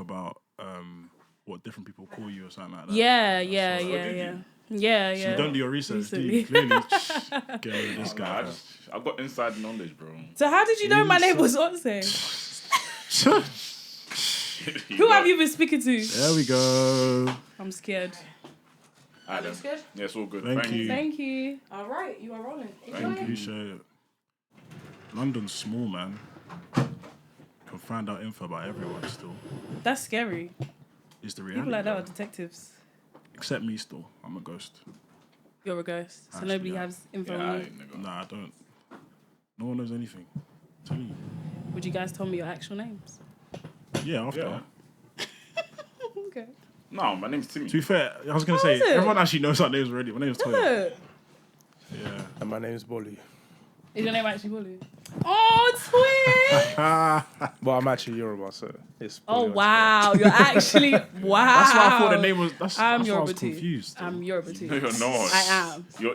about what different people call you or something like that. Yeah. So you don't do your research, do you? Clearly, get rid of this guy. I've got inside knowledge, bro. So how did you know my name was Otse? Who have you been speaking to? There we go. I'm scared. Are you scared? Yeah, it's all good. Thank you. Thank you. All right, you are rolling. Thank you. Appreciate it. London's small, man. Can find out info about everyone still. That's scary. It's the reality. People like that are detectives. Except me still. I'm a ghost. You're a ghost. So Actually, nobody yeah. has info on you. Nah, I don't. No one knows anything. I'm telling you. Would you guys tell me your actual names? Yeah, after. Yeah. Okay. No, my name's Timmy. To be fair, I was going to say, everyone actually knows our names already. My name's Toya. Yeah. And my name's Bolu. Is your name actually Bolu? Oh, twin! But I'm actually Yoruba, so it's... Oh, wow. You're actually... Wow. That's why I thought the name was... That's why I was Yoruba too. confused. I'm Yoruba too. No, you're not. I am. You're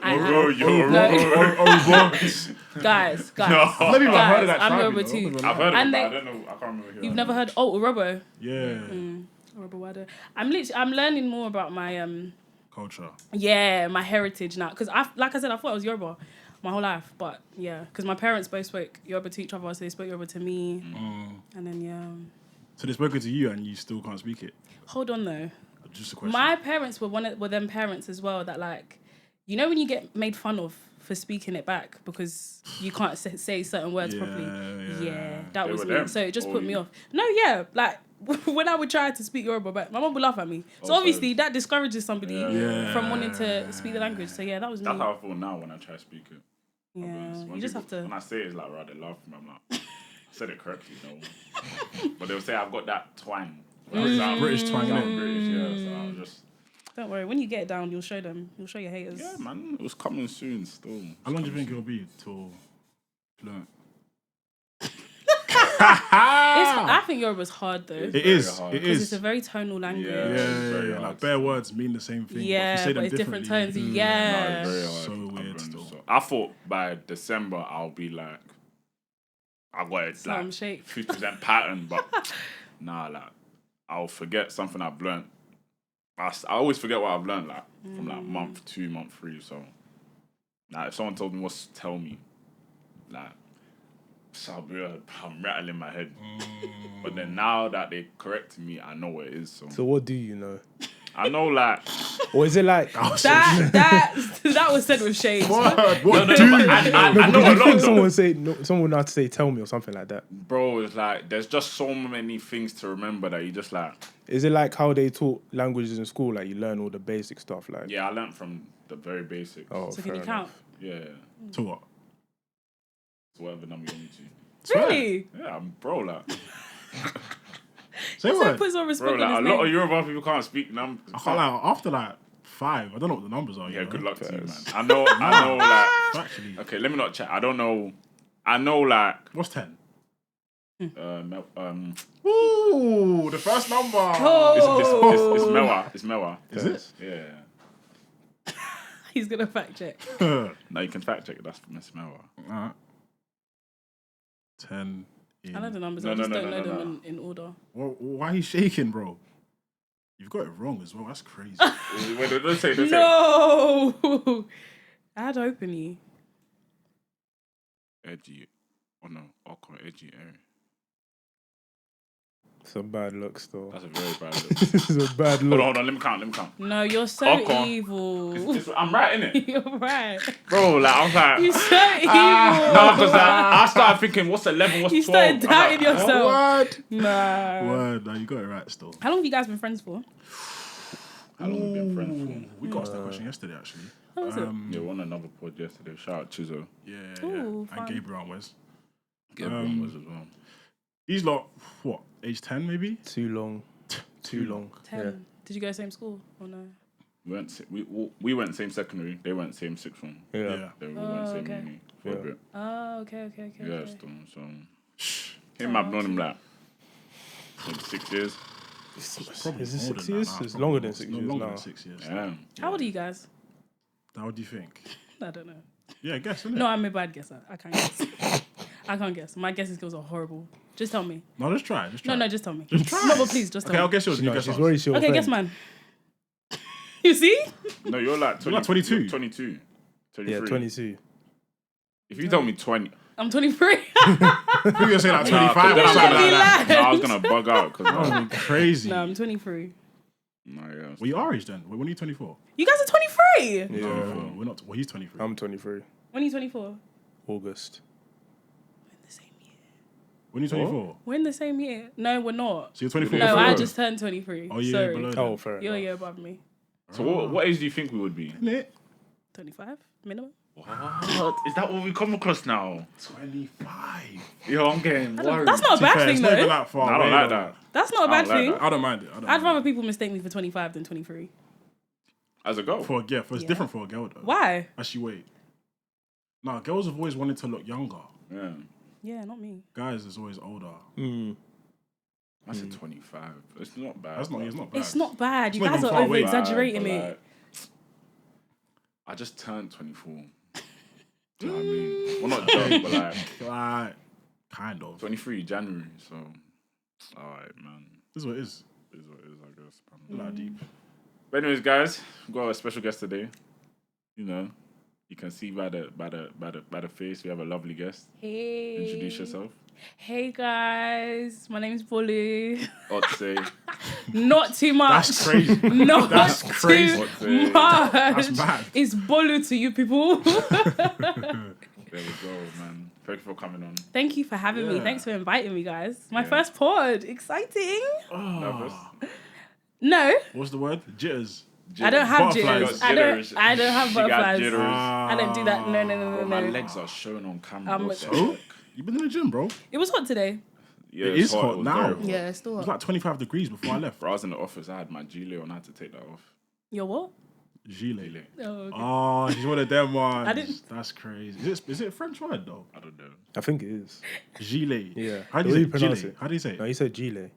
Guys. I've never even heard of that I'm tribe, Yoruba you know? too. I've heard of it, And but they- I don't know. I can't remember who. You've never heard... Oh, Orobo. Yeah. Orobo Wado. I'm learning more about my... Culture. Yeah, my heritage now. Because, like I said, I thought I was Yoruba my whole life. But, yeah, because my parents both spoke Yoruba to each other, so they spoke Yoruba to me. And then, yeah... So they've spoken to you and you still can't speak it? Hold on, though. Just a question. My parents were them parents as well that, like, you know when you get made fun of for speaking it back because you can't say certain words properly? Yeah, that They was were me. them, So it just or put me you? off. No, yeah, like, when I would try to speak Yoruba back, my mum would laugh at me. So obviously that discourages somebody from wanting to speak the language. So yeah, that was me. That's how I feel now when I try to speak it. Yeah, When you just people- have to... When I say it, it's like, right, they laugh at me. I'm like, I said it correctly, though. But they'll say I've got that twang. British twang, I'm innit? British, yeah. So I'll just... Don't worry, when you get it down, you'll show them. You'll show your haters. Yeah, man. It was coming soon still. How long do you think it'll be till fluent? I think Yoruba's hard though. It is. hard. It Because is. it's a very tonal language. Yeah. Yeah. hard Like bare words mean the same thing. Yeah, but, if you say but them it's different differently, tones. Yeah. No, it's very hard. So I've weird learned still. so- I thought by December I'll be like, I got it Some like shape. 50% pattern, but nah, like I'll forget something I've learned. I always forget what I've learned, like from like month 2, month 3. So, like if someone told me what's tell me, like so I'm rattling my head. But then now that they corrected me, I know what it is. So what do you know? I know like Or is it like... That was said with shade. What no, do but I No, know a because you lot. think Though. someone would not say tell me or something like that. Bro, it's like there's just so many things to remember that you just like. Is it like how they taught languages in school? Like you learn all the basic stuff like... Yeah, I learned from the very basics. Oh, So fair can you enough. count? Yeah, To what? so whatever number you want me to. Really? Yeah, bro, like, Say So what? put some bro, respect like on a his lot of name. Yoruba people can't speak numbers. I can't lie. After like 5, I don't know what the numbers are. Yeah, you know? good luck to you, man. First. I know, like. Actually, Okay, let me not chat. I don't know. I know, like. what's 10? Ooh, the first number. Oh. It's Mewa. It's Mewa. Is it? Yeah. He's gonna fact check. No, you can fact check it. That's Miss Mewa. Alright. 10. I know the numbers. No, I just no, don't no, know no, them in order. Why are you shaking, bro? You've got it wrong as well. That's crazy. Wait, don't say. No, I had to open you. Edgy. Oh no, Oko, edgy area. It's a bad look still. That's a very bad look. This is a bad look. Hold on, let me count. No, you're so Okay. evil. I'm right, innit? You're right. Bro, like, I was like... You're so evil. No, because I started thinking, what's 11, what's 12? You started I was doubting like, yourself. Word. Nah. Word. No, you got it right still. How long have you guys been friends for? How long have we been friends We got asked that question yesterday, actually. How was it? for? Yeah, we won another pod yesterday. Shout out Chizo. Yeah. Ooh, And fun. Gabriel and Wes. Gabriel was as well. These lot, what, age 10 maybe? Too long. Too long. 10. Yeah. Did you go same school or no? We went same secondary. They went same sixth form. Yeah. They went same okay. uni for a Yeah. bit. Oh, okay. Yeah, okay. so him, I've known him like maybe 6 years. Probably Is it more 6 than years? that now, It's probably longer than more. 6 No, years longer now. than 6 years. Yeah. How old are you guys? How do you think? I don't know. Yeah, I guess, isn't it? No, I'm a bad guesser. I can't guess. I can't guess. My guessing skills are horrible. Just tell me. No, just try. Just try. No, just tell me. Just try. No, but please, just tell Okay, me. I'll guess yours. You No, guess she's ours. very sure. Okay, guess man. You see? No, you're like 20, You're like 22. you're 22. 23. Yeah, 22. If you tell me 20, I'm 23. You gonna say like 25 Nah, or then Don't I'm something let gonna- me like that? lie. nah, I was gonna bug out because That would be crazy. No, I'm 23. nah, yeah. Well, you are age then. Wait, when are you 24? You guys are 23. Yeah, No, we're not. Well, he's 23. I'm 23. When are you 24? August. We're in the same year. When are you 24? We're in the same year. No, we're not. So you're 24. No, below. I just turned 23. Oh, yeah, Sorry. below. Oh, fair You're a enough. year above me. So what age do you think we would be? 25 minimum. What? Is that what we come across now? 25. Yo, I'm getting worried. That's not a bad Fair, thing it's not even though. that far I don't away, like though. that. That's not a I bad don't like thing. that. I don't mind it. I'd rather people mistake me for 25 than 23. As a girl. For a girl, it's Yeah. different for a girl though. Why? Actually, wait. Nah, girls have always wanted to look younger. Yeah. Yeah, not me. Guys is always older. I said 25. It's not bad. That's not. but- It's not bad. It's not bad. You It's not guys even are far over away. exaggerating But, it. like, I just turned 24. Do you know what I mean? Well, not just, but like Like, kind of. 23 January. So, alright, man. This is what it is. It is what it is, I guess. A lot deep. But anyways, guys, we've got a special guest today. You know, you can see by the face we have a lovely guest. Hey. Introduce yourself. Hey guys, my name's Bolu. Or to say, Not too much. That's crazy. Not That's crazy. too much. That's mad. It's Bolu to you people. there we go, man. Thank you for coming on. Thank you for having me. Yeah. Thanks for inviting me, guys. My Yeah. first pod. Exciting. Nervous? No, What's the word? Jitters. I don't have Butterflies. jitters. I don't have She got butterflies. jitters. I don't do that. No, Bro, my no. legs are showing on camera. What the Oh, heck? you been in the gym, bro? It It was hot today. Yeah, It it's is hot was now. very hot. Yeah, it's still was hot. like 25 degrees before I left. Bro, I was in the office. I had my gilet on. I had to take that off. Your what? Gilet. Gilet. Oh, okay. Oh, she's one of them ones. I didn't- That's crazy. Is it a French word though? I don't know. I think it is. Gilet. Yeah. How do The way you you say pronounce gilet? it. How do you say No, it? you said gilet.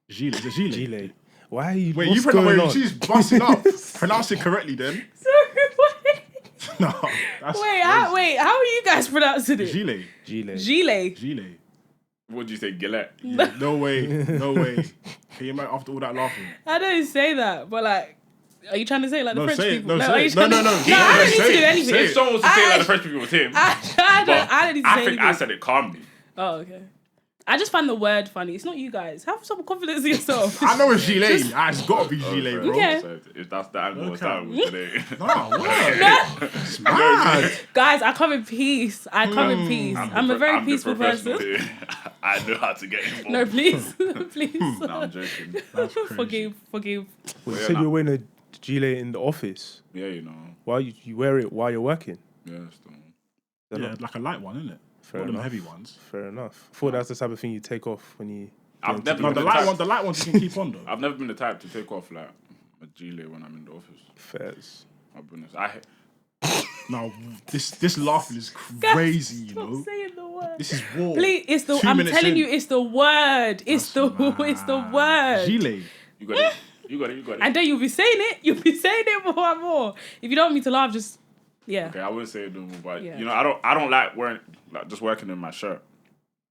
Gilet. Is it gilet? Gilet. Why are you? Wait, what's you pronounce going it. on? She's busting up. Pronounce it correctly then. Sorry, wait. No. That's How are you guys pronouncing it? Gilet. Gilet. Gilet. Gilet. What did you say, Gillette? Yeah, no way. No way. Can you imagine after all that laughing? I don't say that, but like, are you trying to say it like No, the French say it. people? No, are say you it. No, trying no, to- no. No, I don't need to Say do it. anything. Say If someone was to say it like I- the French people, it was him. I don't need to say I think anything. I said it calmly. Oh, okay. I just find the word funny. It's not you guys. Have some confidence in yourself. I know it's gilet. It's got to be gilet, bro. Okay. So if that's the angle we're Okay. starting with today. Nah, what? It's mad. Guys, I come in peace. I come in peace. I'm a very I'm the peaceful professional person. here. I know how to get involved. No, please. Please. No, I'm joking. That's crazy. Forgive. Well, you Yeah, said nah. you were wearing a gilet in the office. Yeah, you know. Why you wear it while you're working? Yeah, still. They're Yeah, not- like a light one, isn't it? Fair Not them enough. heavy ones. Fair enough. I thought that's the type of thing you take off when you. I've never No, been the the light type. one. The light ones you can keep on though. I've never been the type to take off like a gilet when I'm in the office. Fairs. I'll be honest. I No, this laughing is crazy. You Stop know, saying the word. this is war. Please, it's the. 2 I'm minutes telling in. you, it's the word. It's That's the. It's the word. Gilet. You got it. You got it. You got it. And then you'll be saying it. You'll be saying it more and more. If you don't want me to laugh, just yeah. Okay, I wouldn't say it no more, but Yeah. you know, I don't like wearing like just working in my shirt.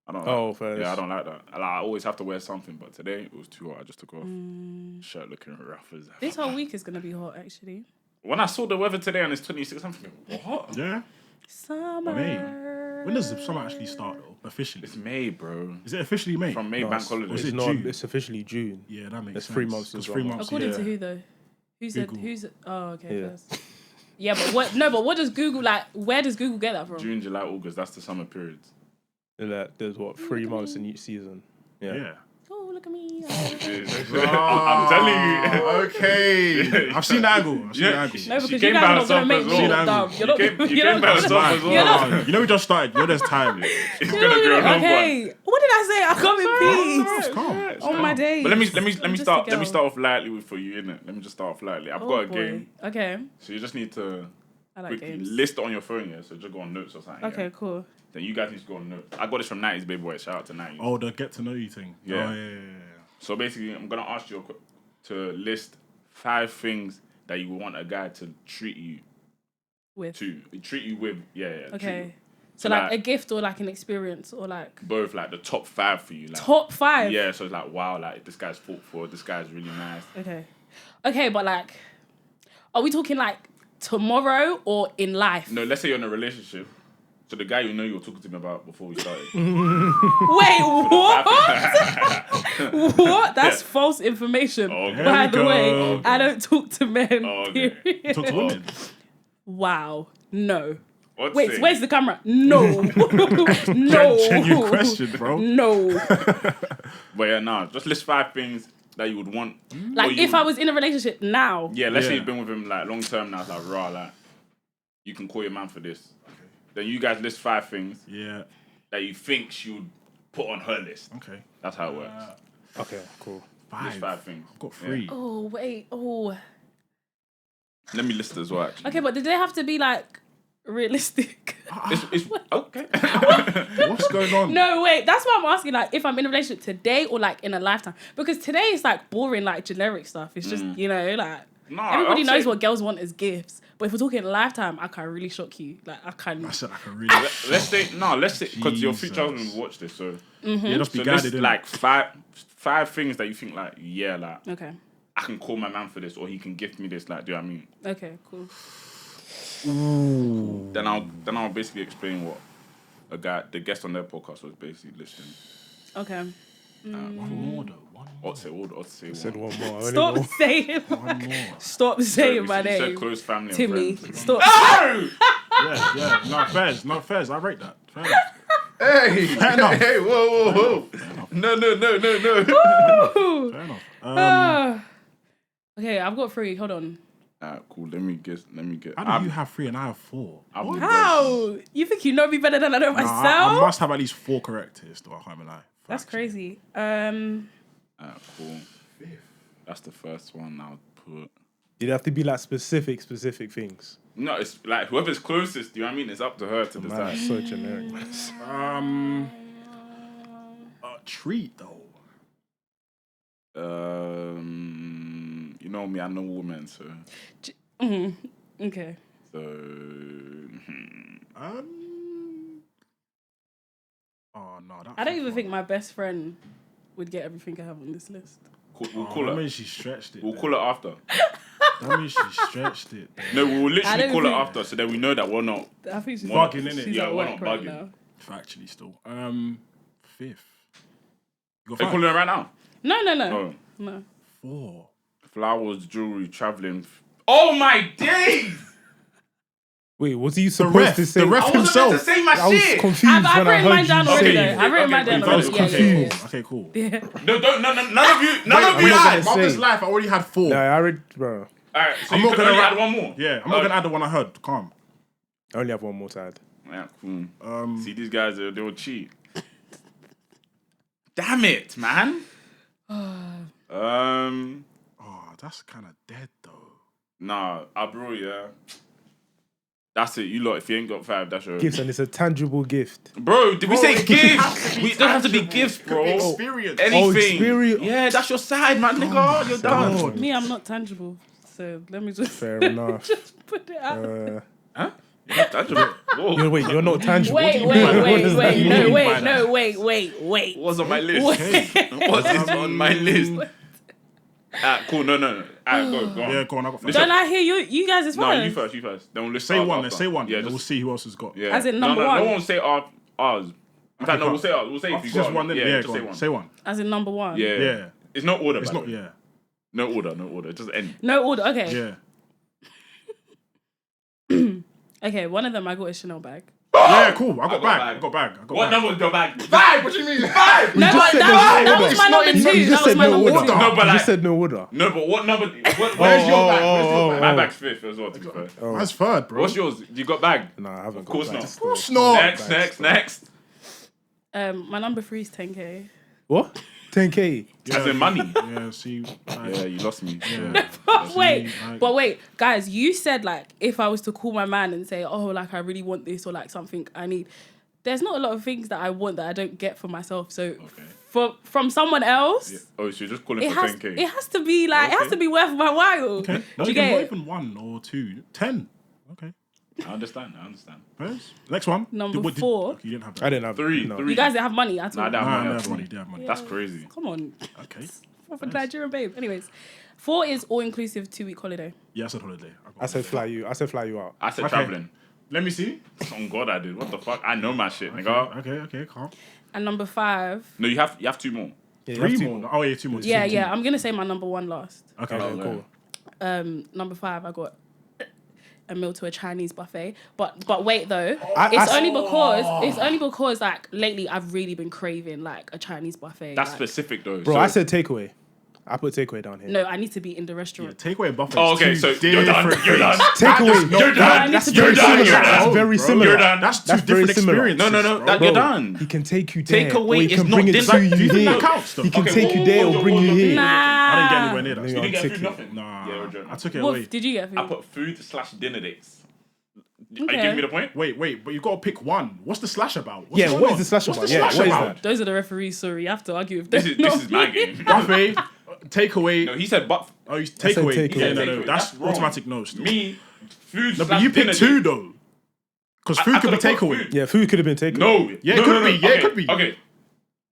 I don't. Oh, like, fair. yeah, I don't like that. I always have to wear something, but today it was too hot. I just took off. Mm. Shirt looking rough as. This whole week is gonna be hot, actually. When I saw the weather today and it's 26, I'm thinking, what? Yeah. Summer. May. When does the summer actually start though? Officially? It's May, bro. Is it officially May? From May No, bank it's- holiday. Was It's it not. June? It's officially June. Yeah, that makes It's sense. 3 months It's as 3 well. months. According yeah. to who though? Who said Google. who's? Oh, okay. Yeah. First. Yeah, but what? No, but what does Google like? Where does Google get that from? June, July, August. That's the summer periods. There's what 3 months in each season. Yeah. Yeah. Oh, look at me. I'm telling you. Okay. I've seen the angle. I've seen the angle. No, She because came you by guys are not herself gonna make as me well. look dumb. You're not. You came You're by not. yourself as You're well. not. You know we just started. You know there's time. It's gonna be a long one. Okay. What did I say? I come in peace. It's calm. It's On calm. my days. But let me I'm just start a let me girl. start off lightly for you, innit? Let me just start off lightly. I've Oh, got a boy. game, Okay. so you just need to I like quickly games. list it on your phone, yeah. So just go on notes or something. Okay, Yeah? cool. Then you guys need to go on notes. I got this from 90s Baby Boy. Shout out to 90s. Oh, the get to know you thing. Yeah. Oh, yeah. So basically, I'm gonna ask you to list 5 things that you would want a guy to treat you With. with. Yeah. Treat Okay. with. So like a gift or like an experience or like both, like the top 5 for you. Like, top 5. Yeah, so it's like, wow, like this guy's thoughtful, this guy's really nice. Okay, but like, are we talking like tomorrow or in life? No, let's say you're in a relationship. So the guy you know you were talking to me about before we started. Wait, what? What? That's false information. Okay. By the way, Okay. I don't talk to men. Okay. Period. Talk to women. Wow. No. What's Wait, it? where's the camera? No. No. Genuine question, bro. No. But yeah, nah, just list 5 things that you would want. Like if I was in a relationship now. Yeah, let's say Yeah. you've been with him like long term now. It's like raw, like you can call your man for this. Then you guys list 5 things Yeah. that you think she would put on her list. Okay. That's how it works. Okay, cool. List 5 things. I've got 3. Oh, wait. Oh. Let me list it as well. Actually. Okay, but did they have to be like realistic? It's okay. What's going on? No, wait. That's why I'm asking. Like, if I'm in a relationship today or like in a lifetime, because today is like boring, like generic stuff. It's just like No, everybody I'd knows say- what girls want as gifts. But if we're talking lifetime, I can really shock you. Like, I can. I said I can really. Let's say because your future husband Jesus. will watch this. So Yeah, just be so guided list in. like five things that you think like like Okay. I can call my man for this or he can gift me this. Like, do you know what I mean? Okay. Cool. Then I'll basically explain what the guest on their podcast was basically listening. Okay. One more though. One more. I'd say Said one. one more. I only Stop know. saying. One more. Stop saying my You said name, close family Timmy. and friends. Stop. Yeah. Not fairs. I rate that. Fair enough. Hey, Fair enough. hey, whoa. No. Fair enough. Okay, I've got 3. Hold on. Alright, cool. Let me get. How do you have 3 and I have 4? I'm How? You think you know me better than I know Nah, myself? I must have at least 4 correct here. Still, I can't even lie. That's crazy. Alright, cool. That's the first one I'll put. You'd have to be like specific things. No, it's like whoever's closest. Do you know what I mean? It's up to her to Man, decide. it's so generic. A treat though. You know me. I know women, so. Okay. So. Oh no, that I don't even think my best friend would get everything I have on this list. We'll That call her. means she stretched it. We'll call her after. That means she stretched it. No, we will I literally don't call her think- after, so that we know that we're not. I think she's Bugging, innit? She's Yeah, at we're work not right bugging. now. Factually, still. 5th. You Are you got 5? calling her right now? No. Oh. No. 4. Flowers, jewelry, traveling. Oh my days! Wait, was he The supposed ref. to say? The ref I wasn't meant to himself. say my I was shit. confused I've when I written heard mine you down say already it. though. I've written mine down cool. That was already. Yeah, confused. yeah, Okay, cool. yeah. No, don't. No, none of you. None of I'm you not lied. gonna say. this life, I already had 4. Nah, I read, bro. Alright, so I'm you not can gonna only write- add one more. Yeah, I'm not gonna add the one I heard. Calm. I only have one more to add. Yeah, cool. See, these guys, they will cheat. Damn it, man. Oh, that's kind of dead though. Nah, bro, yeah. That's it. You lot, if you ain't got 5, that's your. Gifts, and it's a tangible gift. Bro, did we say it gifts? has to be We don't have to be tangible. gifts, Could bro. be experience. Anything. experience. Yeah, that's your side, man, nigga. You're done. God. Me, I'm not tangible. So let me just Fair enough. just put it out. Huh? Tangible. Whoa. Wait, you're not tangible. Wait. does that mean No, by that? wait. What's on my list? Wait. What's this on my list? Cool. No. Go on. Yeah, go on. I got 5. Don't I hear you guys as No, well? you first. Then we'll list Say ours one. after. Let's say one. Yeah, Yeah, we'll just, see who else has got. yeah. As in number No one? one will say ours. In fact, no, we'll say ours. We'll say if you Just got one. one. Yeah, Yeah, go just say on. one. Say one. As in number 1. Yeah. Yeah. It's not order. It's by not. the way. Yeah. No order. Just any. No order. Okay. Yeah. Okay. One of them I got a Chanel bag. Yeah, cool. I got got bag. bag. I got bag. What number was your bag? 5. What do you mean? 5. No, just but said that no was order. my number 2. You just That was said my no number order. 2. No, but You like- just said no order. No, but what number? Where's your bag? Where's your bag? My bag's 5th as well, to be fair. That's 3rd, bro. What's yours? You got bag? Nah, I haven't. Of course got not. bags. Of course not. Next. My number 3 is 10K. What? 10K. As in money. Yeah, see. Yeah, you lost me. Yeah. But wait, guys, you said like if I was to call my man and say, oh, like I really want this or like something I need. There's not a lot of things that I want that I don't get for myself. So from someone else, Yeah. Oh, so you're just calling it for has 10K? it has to be like it has Okay. to be worth my while. Okay. Do you Not get it? even 1 or 2. 10. Okay. I understand. First? Next one. Number 4. You didn't have that. I didn't have Three. No. You guys didn't have money at all. Nah, I don't Nah, have I money. have money. They have money. That's crazy. Come on. Okay. For Nigerian babe. Anyways, 4 is all-inclusive 2-week holiday. Yeah, I said holiday. I said fly you. I said fly you out. I said traveling. Let me see. On God, I did. What the fuck? I know my shit, nigga. Okay, calm. And number 5. No, you have 2 more. Yeah, you 3 have to- more. Oh, yeah, 2 more. Yeah. I'm gonna say my number 1 last. Okay, Okay, cool. Number 5, I got a meal to a Chinese buffet. But wait though, I- it's only because like lately I've really been craving like a Chinese buffet. That's like, specific though. Bro, So- I said takeaway. I put takeaway down here. No, I need to be in the restaurant. Takeaway buffet. Oh, okay, so you're done. You're done. Takeaway. You're done. That's You're very done. similar. You're That's done. very Bro, similar. You're done. That's two That's very different similar. experiences. No, bro. that Bro, you're done. He can take you there. Takeaway or he is can not bring it dinner. to Do you you think here. that counts, though? He can Okay, take you there or bring you here. Nah. I didn't get anywhere near that. Then You you're didn't get on food, ticket. nothing. Nah, Yeah, we're joking. I took it Wolf, away. did you get I food? put food/dinner dates. Are Okay. you giving me the point? Wait, but you got to pick one. What's the slash about? What's Yeah, going what on? is the slash What's about? the Yeah, slash what is about? that? Those are the referees. Sorry, you have to argue with them. This is my game. Buffet, takeaway. No, he said but Oh, you said takeaway. takeaway. Yeah, no, Takeaway. that's That's wrong. automatic no. Still. me food. No, but you picked 2 though. Because food could be takeaway. Yeah, food could have been takeaway. No. Yeah, no, it could no, be. no. Yeah, it could be. Okay.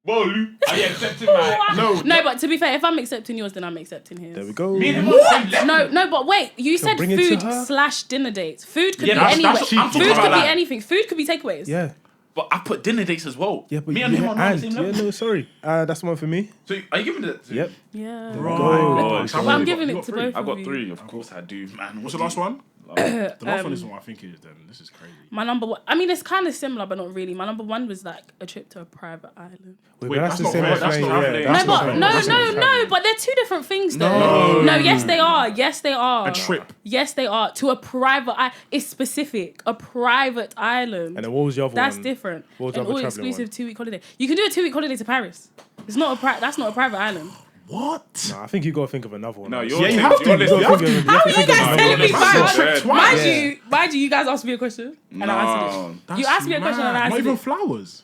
Bolu, are you accepting my? No, but to be fair, if I'm accepting yours, then I'm accepting his. There we go. Me and him on the same level. No, but wait. You said bring it to food her. / dinner dates. Food could Yeah, be that's anywhere. what I'm talking Food about, could be like- anything. Food could be takeaways. Yeah. But I put dinner dates as well. Yeah, but me and him on the same level. Yeah, no, sorry. That's one for me. So are you giving it? To Yep. Yeah. Right. God. How Well, many I'm you giving got? it to You got both. I got of 3. you. Of course I do, man. What's the last one? The last one is what I think is. Then this is crazy. My number 1. I mean, it's kind of similar, but not really. My number 1 was like a trip to a private island. Wait, Wait, but that's the not same fair. as That's flying. not Yeah, fair. that's No, not but fair. no, That's not fair. no. But they're 2 different things, though. No, yes, they are. Yes, they are. A trip. Yes, they are. To a private island. It's specific. A private island. And then what was the other That's one? different. What was the An other travelling all-exclusive one? 2-week holiday. You can do a 2-week holiday to Paris. It's not a that's not a private island. What? Nah, I think you got to think of another one. No, you're you're Yeah, you have to. you're You have listening. to. How are you guys telling me That's five? not fair. Mind you, guys asked me a question and I answered it. You asked me a question and I Not answered even it. flowers.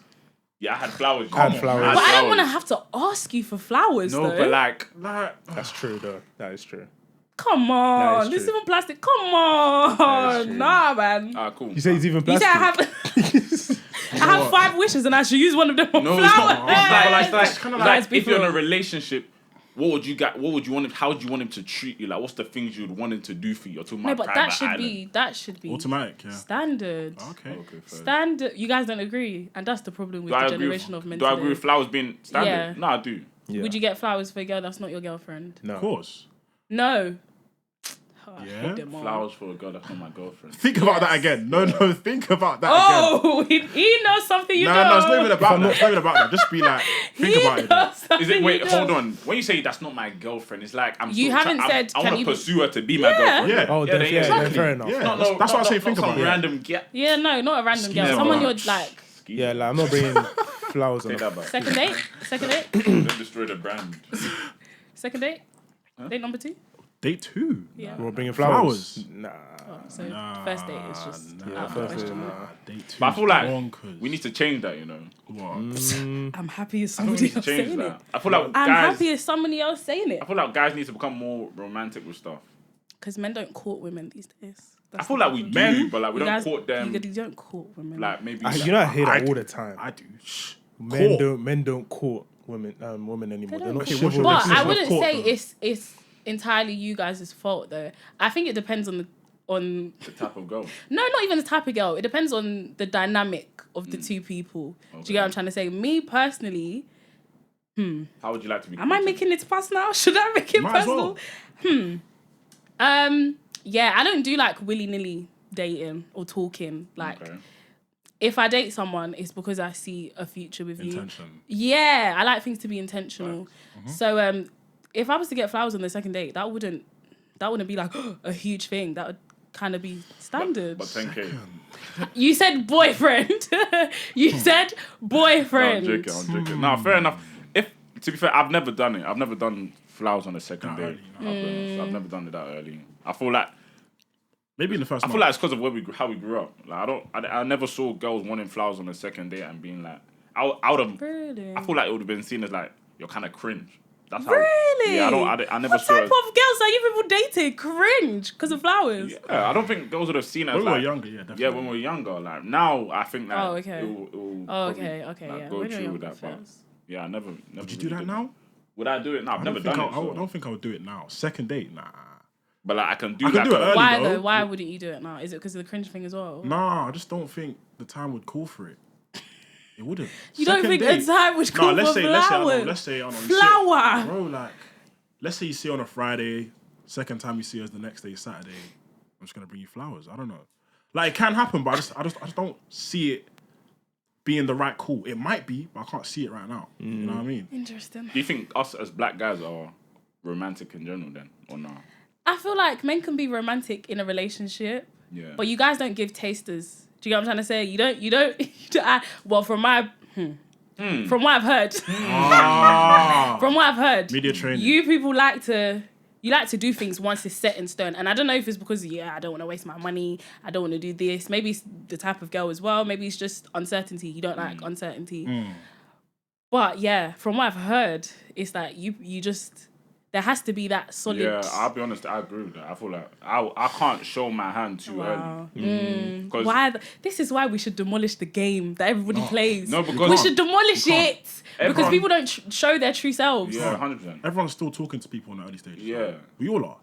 Yeah, I had flowers. I had flowers. But I don't want to have to ask you for flowers, No, though. but like, That's true, though. That is true. Come That on, is this is true. even plastic. Come on, true. nah, man. cool. You say it's even You plastic? said I have 5 wishes and I should use one of them on No, flowers. it's not. It's like, It's kinda Guys, if be you're in a real. relationship, what would you want him? How would you want him to treat you? Like, what's the things you'd want him to do for you? You're talking No, about but private that should be Automatic. Yeah. standard. Okay. Okay, fair. Standard. You guys don't agree, and that's the problem with Do I the agree generation with, of men do I agree today. with flowers being standard? Yeah. No, I do. Yeah. Would you get flowers for a girl that's not your girlfriend? No. Of course. No. Oh, I Yeah? hate them all. Flowers for a girl that's not my girlfriend. Think about that again. No, think about that again. Oh, he knows something you No, don't. it's not even about that. It's not even about that. Just be like, think about it. then. Is it? Wait, hold on. When you say that's not my girlfriend, it's like I'm. You still haven't said, I can want you- to pursue her to be my Yeah. girlfriend. Yeah. Oh, Yeah, then, they- yeah, exactly. fair enough. Yeah. No, That's what I say. Think some about it. random get. Yeah, no, not a random girl. Yeah, Someone man. you're like Yeah, like, I'm not bringing flowers on Take the... that back. second date. Second date. Don't destroy the brand. Second date. Date number 2. Date 2. Yeah. We're bringing flowers? Nah. So first date is just nah. out of the First question. nah. Date 2. But I feel like bonkers. we need to change that. You know, What? I'm happy as I think we somebody need to else change saying that. it. I feel like I'm guys. happy as somebody else saying it. I feel like guys need to become more romantic with stuff. Because men don't court women these days. I feel like we do, Men? but like we You don't guys- court them. You don't court women. Like maybe. You know, I hear I that all do. the time. I do. Shh. Men don't court women anymore. They're not Okay, what's chivalrous. your but definition I of wouldn't court, say though? it's entirely you guys' fault though. I think it depends on the type of girl. no, not even the type of girl. It depends on the dynamic of the two people. Do you get what I'm trying to say? Me personally, How would you like to be? am I making it personal? Should I make it Might as personal? well. Yeah, I don't do like willy-nilly dating or talking. Like Okay. if I date someone, it's because I see a future with you. Intention. Yeah, I like things to be intentional. So if I was to get flowers on the second date, that wouldn't be like a huge thing. That would kind of be standard. But 10K. You said boyfriend. You said No, boyfriend. I'm joking. No, fair enough. If to be fair, I've never done it. I've never done flowers on the second That date. early, I've never done it that early. I feel like Maybe in the first I month. feel like it's because of how we grew up. Like I never saw girls wanting flowers on the second date and being like, I would have. Really? I feel like it would have been seen as like you're kind of cringe. That's how. Really? Yeah, I never What saw type it. of girls are you people dating? Cringe because of flowers. Yeah, I don't think girls would have seen it as When we were like, younger, yeah, definitely. yeah, when we were younger. Like now, I think that Oh, okay. it'll Oh, probably, okay, like, yeah. go When you're through with younger, that. But first. yeah, I never. Would you really do that did now? Would I do it? No, I've never done it. I So. don't think I would do it now. Second date, nah. But like I can do. I can like do it a- early. Why though. though? Why wouldn't you do it now? Is it because of the cringe thing as well? Nah, I just don't think the time would call for it. It wouldn't. You don't think a time would call for flowers? Let's say, Flower. Bro, like, let's say you see her on a Friday, second time you see her is the next day, Saturday. I'm just gonna bring you flowers. I don't know. Like, it can happen, but I just don't see it being the right call. It might be, but I can't see it right now. You know what I mean? Interesting. Do you think us as black guys are romantic in general then, or not? I feel like men can be romantic in a relationship, Yeah. but you guys don't give tasters. Do you get what I'm trying to say? You don't. Well, from what I've heard, from what I've heard, Media training. you people like to do things once it's set in stone. And I don't know if it's because, I don't want to waste my money. I don't want to do this. Maybe it's the type of girl as well. Maybe it's just uncertainty. You don't like uncertainty. But yeah, from what I've heard, it's that you just, there has to be that solid. Yeah, I'll be honest, I agree with that. I feel like I can't show my hand too early. 'Cause- This is why we should demolish the game that everybody plays. No, because we should demolish it because Everyone- people don't show their true selves. Yeah, 100%. Everyone's still talking to people in the early stages. Yeah. We all are.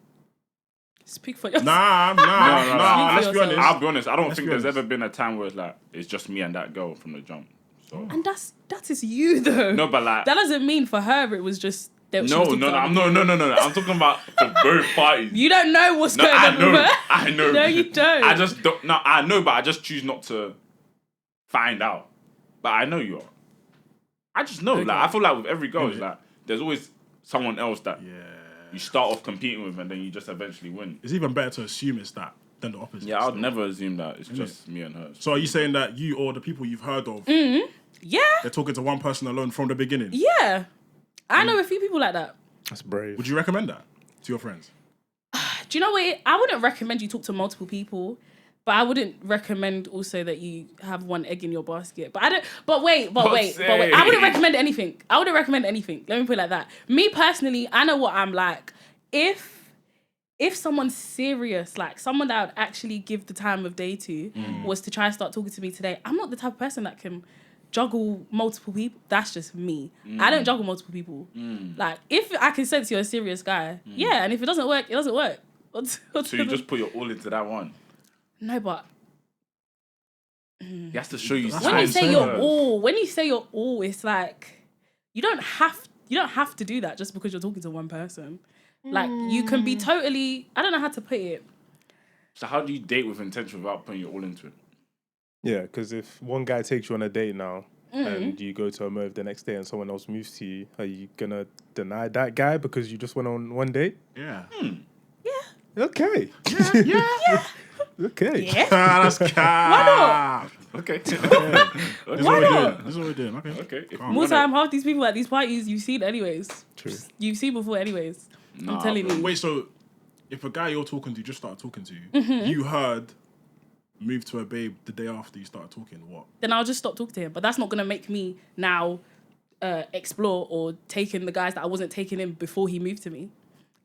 Speak for yourself. Nah. Speak Let's for be yourself. honest. I'll be honest, I don't Let's think be there's honest. ever been a time where it's like, it's just me and that girl from the jump. So. And that is you though. No, but like... That doesn't mean for her it was just that she No, was talking to other people. I'm talking about for both parties. You don't know what's No, going I on know. with her. I know. No, you don't. I just don't. No, I know, but I just choose not to find out. But I know you are. I just know. Okay. Like I feel like with every girl, it's like there's always someone else that Yeah. you start off competing with, and then you just eventually win. It's even better to assume it's that than the opposite. Yeah, I'd still. never assume that it's just me and her. So are you saying that you or the people you've heard of, Yeah. they're talking to one person alone from the beginning? Yeah. I know a few people like that. That's brave. Would you recommend that to your friends? Do you know what? I wouldn't recommend you talk to multiple people, but I wouldn't recommend also that you have one egg in your basket. But I don't. But wait. I wouldn't recommend anything. Let me put it like that. Me personally, I know what I'm like. If someone's serious, like someone that I would actually give the time of day to, was to try and start talking to me today, I'm not the type of person that can juggle multiple people. That's just me. I don't juggle multiple people. Like, if I can sense you're a serious guy, yeah, and if it doesn't work, it doesn't work. So you just put your all into that one. No, but He has to show you. That's when what you I'm say saying. your all, it's like you don't have to do that just because you're talking to one person. Like, you can be totally, I don't know how to put it. So how do you date with intention without putting your all into it? Yeah, because if one guy takes you on a date now and you go to a move the next day and someone else moves to you, are you gonna deny that guy because you just went on one date? Yeah. Okay. Yeah. Okay. Yeah. That's Why Okay. This is Why what we're not? doing. This is what we're doing. Okay. Okay. If Calm. you More wanna- time, half these people at these parties you've seen anyways. True. You've seen before anyways. Nah, I'm telling bro. you. Wait, so if a guy you're talking to just started talking to you, you heard move to a babe the day after you started talking, what? Then I'll just stop talking to him. But that's not gonna make me now explore or take in the guys that I wasn't taking in before he moved to me.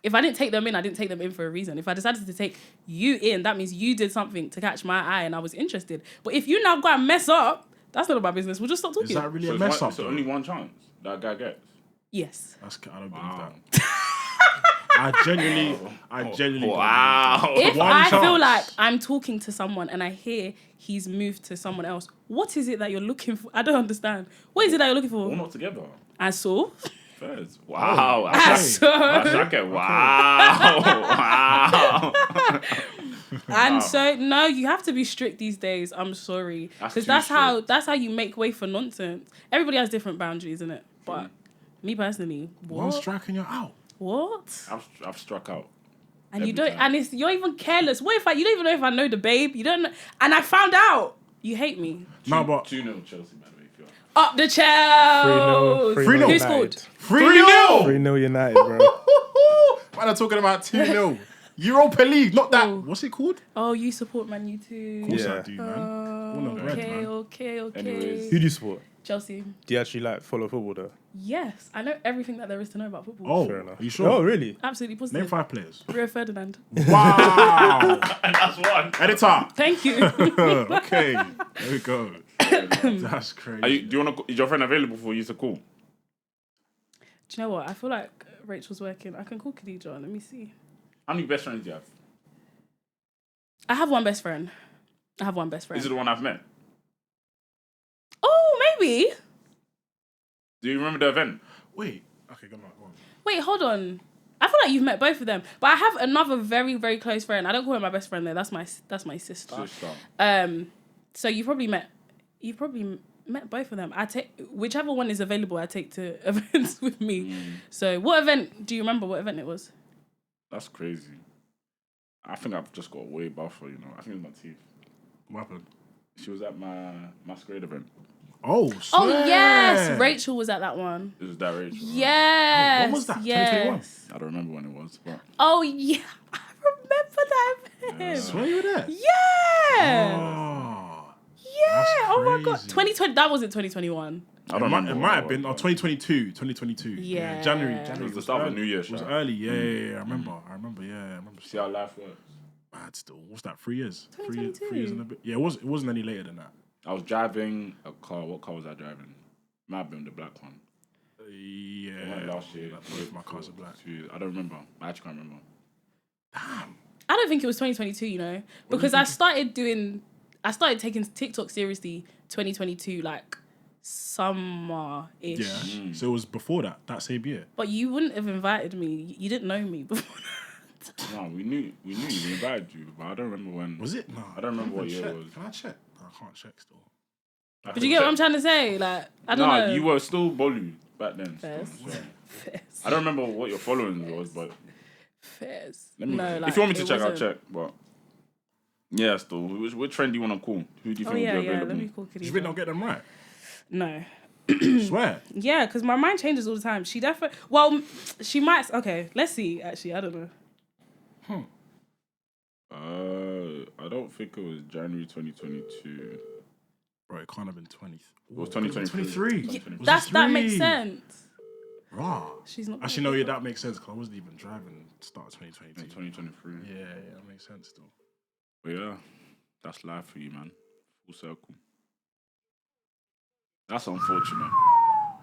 If I didn't take them in, I didn't take them in for a reason. If I decided to take you in, that means you did something to catch my eye and I was interested. But if you now go and mess up, that's none of my business. We'll just stop talking. Is that really So a it's mess one- up? so though? only one chance that guy gets. Yes. I don't believe Wow. that. I genuinely Wow. If One I feel chance. like I'm talking to someone and I hear he's moved to someone else, what is it that you're looking for? I don't understand. What is it that you're looking We're for? not together. I saw. First. Wow. I okay. saw. Okay. Wow. Wow. And so no, you have to be strict these days. I'm sorry, That's because too that's how you make way for nonsense. Everybody has different boundaries, isn't it? But me personally, one what? strike and you're out. What? I've struck out. And you every don't, time. and you're even careless. What if you don't even know if I know the babe? You don't know, and I found out. You hate me. No, but 2-0 Chelsea, by the way. If you're... Up the Chelsea. 3-0 Who United. scored? 3-0! 3-0 United, bro. Man, I'm talking about 2-0. Europa League, not that. What's it called? Oh, you support Man U too. Of course Yeah. I do, man. Born and bred, Okay, man. okay. Anyways. Who do you support? Chelsea. Do you actually like follow football though? Yes, I know everything that there is to know about football. Oh, Fair enough. are you sure? Oh, really? Absolutely positive. Name 5 players. Rio Ferdinand. Wow. That's one. Editor. Thank you. Okay. There we go. That's crazy. Do you want to? Is your friend available for you to call? Do you know what? I feel like Rachel's working. I can call Khadija. Let me see. How many best friends do you have? I have one best friend. Is it the one I've met? Oh, maybe. Do you remember the event? Wait. Okay, go on. Wait, hold on. I feel like you've met both of them, but I have another very, very close friend. I don't call her my best friend though. That's my sister. So you probably met both of them. I take whichever one is available. I take to events with me. So what event? Do you remember what event it was? That's crazy. I think I've just got way buffer. I think it was my teeth. What happened? She was at my masquerade event. Oh, Oh yes, Rachel was at that one. It was that Rachel. Yes. When was that? Yes. 2021? I don't remember when it was, but Oh yeah, I remember that event. Swear you were there? Yeah. Oh. Yeah. Oh my god. crazy. 2020. That wasn't 2021. I don't remember. It when might it have been, was, or 2022. Yeah. January. It was the start of early. the New Year. It was Sure. early. Yeah. I remember. Yeah, I remember. See how life works. Bad still. What's that? 3 years? 2022. 3 years and a bit. Yeah, it wasn't any later than that. I was driving a car. What car was I driving? Might have been the black one. Yeah. I went last year. Both my cars are black. I don't remember. I actually can't remember. Damn. I don't think it was 2022. Because I started taking TikTok seriously 2022, like summer-ish. Yeah. So it was before that same year. But you wouldn't have invited me. You didn't know me before that. No, we knew we invited you, but I don't remember when. Was it? No. I don't remember what year check. it was. Can I check? No, I can't check still. But you get what I'm trying to say? Like, I don't know. You were still Bolu back then. Fairs. So. Fairs. I don't remember what your following was, but Fairs. let me, No, like, if you want me to it check, I'll wasn't. check. But yeah, still, which trend do you want to call? Who do you Oh think yeah, will be yeah. available? Let me call Did you really Khadija. not get them right? No. Swear. Yeah, because my mind changes all the time. She definitely. Well, she might. Okay, let's see. Actually, I don't know. I don't think it was January 2022. Bro, it can't have been 20. It was 2023. 23. That makes sense. Raw. She's not. Actually, no, yeah, that makes sense because I wasn't even driving start of 2022. 2023. Yeah, that makes sense still. But yeah, that's life for you, man. Full circle. That's unfortunate.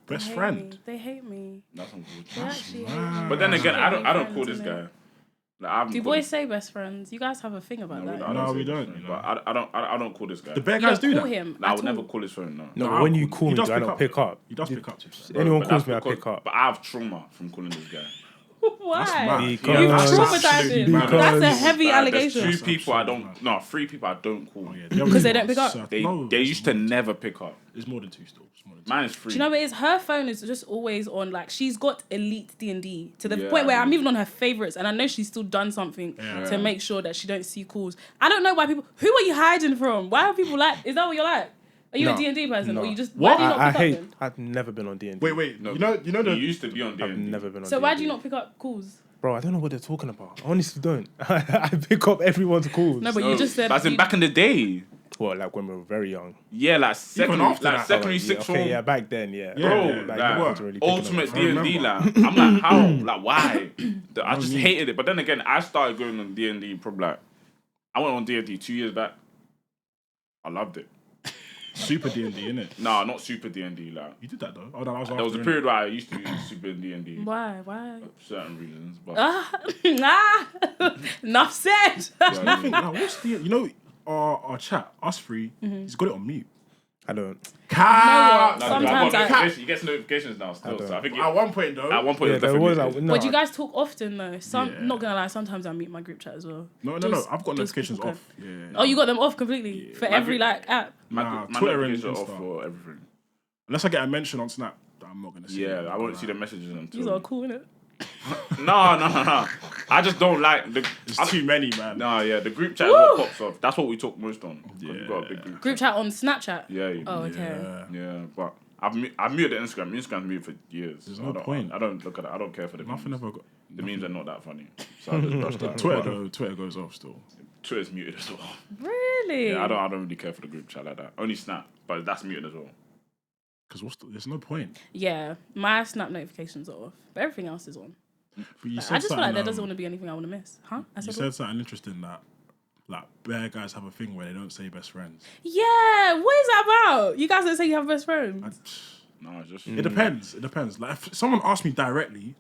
Best They friend. hate me. They hate me. That's They unfortunate. actually hate mad. me. But then again, I don't Friends, call this innit? guy. Like, I haven't Do called boys this- say best friends? You guys have a thing about that. No, we say don't, this, you know. But I don't call this guy. The bear You guys don't do call that. him. Like, I at would never all. call his phone. No. No, No, but when I'll you call- call he me, does do I pick not up. pick up? He does pick up. to be fair. Anyone But calls that's me, I because- pick up. But I have trauma from calling this guy. Why? mad. You've Because- traumatized him. Because- That's a heavy Like, allegation. There's That's 3 people I absolutely don't. No, 3 people I don't call. Oh, yeah. Because they don't pick up? So- They no, they it's used to more than never pick up. two. It's more than 2 still. It's more than 2. Mine is 3. Do you know what it is? Her phone is just always on. Like, she's got elite D&D to the Yeah, point where I I'm mean- even on her favorites, and I know she's still done something Yeah. to make sure that she don't see calls. I don't know why people. Who are you hiding from? Why are people like? Is that what you're like? Are you a No. D&D person, or No. you just? What? Why do you not I pick hate. up then? I've never been on D&D. Wait. No, You know you the. used to be on I've D&D. never been on So D&D. why do you not pick up calls? Bro, I don't know what they're talking about. I honestly don't. I pick up everyone's calls. No, but you just said. As in you- back in the day. What, like when we were very young? Yeah, like secondary, after like that. secondary Yeah, sixth okay, form. yeah, back then, yeah. Yeah, Bro, yeah, like, back then, I wasn't really picking up ultimate I remember. D&D, like I'm like how, like why? I just need. hated it. But then again, I started going on D&D probably like I went on D&D 2 years back. I loved it. Super D&D, innit? Nah, not super D&D. Like You did that though. Oh, no, that was there was a after, innit? period where I used to use super D&D Why? Why? for certain reasons. But Enough said. I think, like, what's the, you know, our chat, us three, he's got it on mute. I don't. Cat. no, Sometimes I got I- notifications. You get notifications now still. So I think At one point though. at one point Yeah, it there definitely was did. like, no, But you guys talk often though. Yeah. Not gonna lie, sometimes I mute my group chat as well. No. Just- I've got just notifications people off. Yeah. Oh, you got them off completely for My every group- like app. Nah, my Twitter and notifications are off Insta. for everything. Unless I get a mention on Snap, that I'm not gonna see. Yeah, it. I won't see the messages until. These are cool, innit? No. I just don't like the. There's too many, man. No, yeah, the group chat is what pops off. That's what we talk most on. 'Cause we've got a big group. Group chat on Snapchat. Yeah. Oh, okay. Yeah, but I've muted Instagram. Instagram's muted for years. There's So no I don't, point. I don't look at it. I don't care for the Nothing memes. ever got. The memes are not that funny. So I just brush that. Twitter But though, Twitter goes off still. Twitter's muted as well. Really? Yeah, I don't really care for the group chat like that. Only Snap, but that's muted as well. Because there's no point. Yeah, my Snap notifications are off, but everything else is on. But you I said just feel like there something, doesn't want to be anything I want to miss. Huh? I you said said what? something interesting that like bare guys have a thing where they don't say best friends. Yeah, what is that about? You guys don't say you have best friends. No, it's just It depends. It depends. Like if someone asked me directly,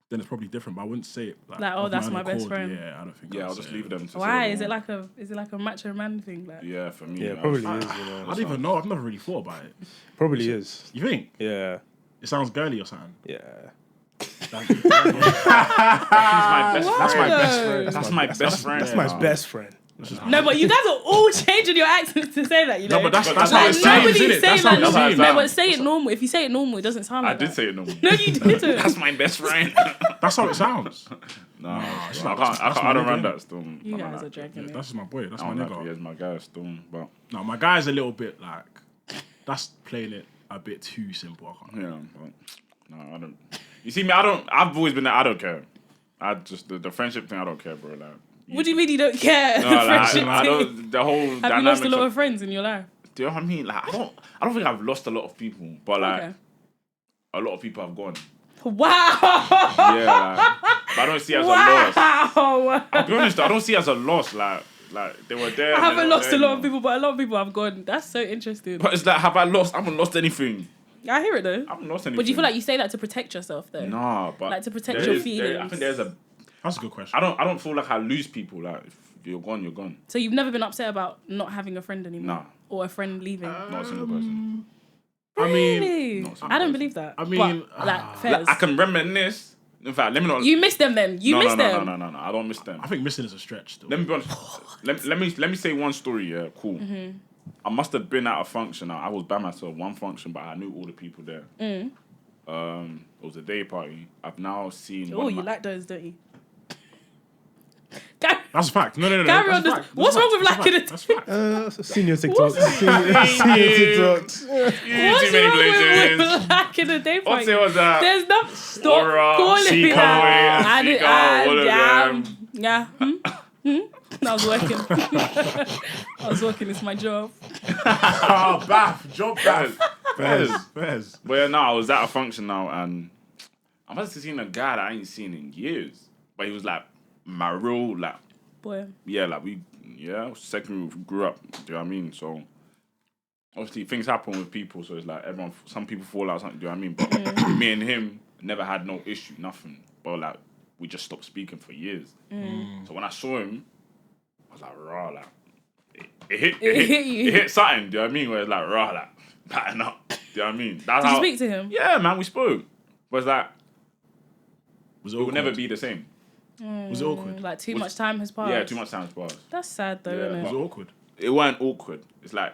then it's probably different. But I wouldn't say it like, Like, oh, of that's own my best accord. friend. Yeah, I don't think. yeah. I'd I'll just say leave it. them. To Why say is it what they like a macho man thing? Like, want. Yeah, for me. Yeah, I probably just- is. You know, I don't even know. I've never really thought about it. probably is. You think Yeah, it sounds girly or something? yeah. He's my best Why That's my though? best friend. That's my best friend. That's my best friend. no, but you guys are all changing your accents to say that. You know, No, but that's But how like it seems, nobody's isn't it? saying That's how that. it That's how it seems. No, sounds. but say it normal. If you say it normal, it doesn't sound I like did that. say it normal. No, you didn't. That's my best friend. That's how it sounds. No, it's I not. can't. That's I my don't nigga. run that still. You I don't guys are like- dragging it. That's my boy. That's I my don't like it. nigga. He's my guy still, but No, my guy's a little bit like that's playing it a bit too simple. I can't. yeah. But, no, I don't. You see me? I don't. I've always been that. I don't care. I just the friendship thing. I don't care, bro. Like. What do you mean you don't care? No, The like, friendship I thing. don't. The whole. Have you lost a dynamics lot of friends in your life? Do you know what I mean? Like, I don't think I've lost a lot of people, but like Okay. a lot of people have gone. Wow. Yeah, like, but I don't see it as a loss. Wow. I'll be honest, I don't see it as a loss. Like they were there. I they're haven't not lost there a lot of anymore. people, but a lot of people have gone. That's so interesting. But it's like, have I lost? I haven't lost anything. I hear it though. I haven't lost anything. But do you feel like you say that to protect yourself though? Nah, but Like to protect there your is- there- I feelings? think there's a. That's a good question. I don't feel like I lose people. Like if you're gone, you're gone. So you've never been upset about not having a friend anymore? Nah. Or a friend leaving? Not a single person. I mean, Really? not some I don't person. believe that. I mean, But, like, Like, Fairs. I can reminisce. In fact, let me not. You miss them then. You no, miss no, them. No. I don't miss them. I think missing is a stretch still. Let me be honest. let me say one story. Yeah, cool. Mm-hmm. I must have been at a function. I was by myself, one function, but I knew all the people there. Mm. It was a day party. I've now seen. Oh, one of you my- like those, don't you? That's a fact. No. Carry on That's a this. fact. What's That's wrong with a fact. liking it? That's a fact. Senior TikTok. Senior TikTok. What's too many wrong places. with liking a day What's party? it was that? There's no stop Aura, calling me Chico, that. I did. all of them. Yeah. I was working. I was working. It's my job. Oh, Bath, job Bath. Fairs. But yeah, no, I was at a function now, and I must have seen a guy that I ain't seen in years. But he was like my real, like, Boy. secondary we grew up. Do you know what I mean? So obviously things happen with people, so it's like some people fall out. Something, do you know what I mean? But me and him never had no issue, nothing. But like we just stopped speaking for years. So when I saw him, I was like, raw, like it hit you. it hit something. Do you know what I mean? Where it's like raw, like pattern up. Do you know what I mean? That's Did you how. speak to him? Yeah, man, we spoke. But it's like Was it will never be the same. Was it awkward? Like too much time has passed. Yeah, too much time has passed. That's sad though, Yeah, isn't Was it? it awkward? It weren't awkward. It's like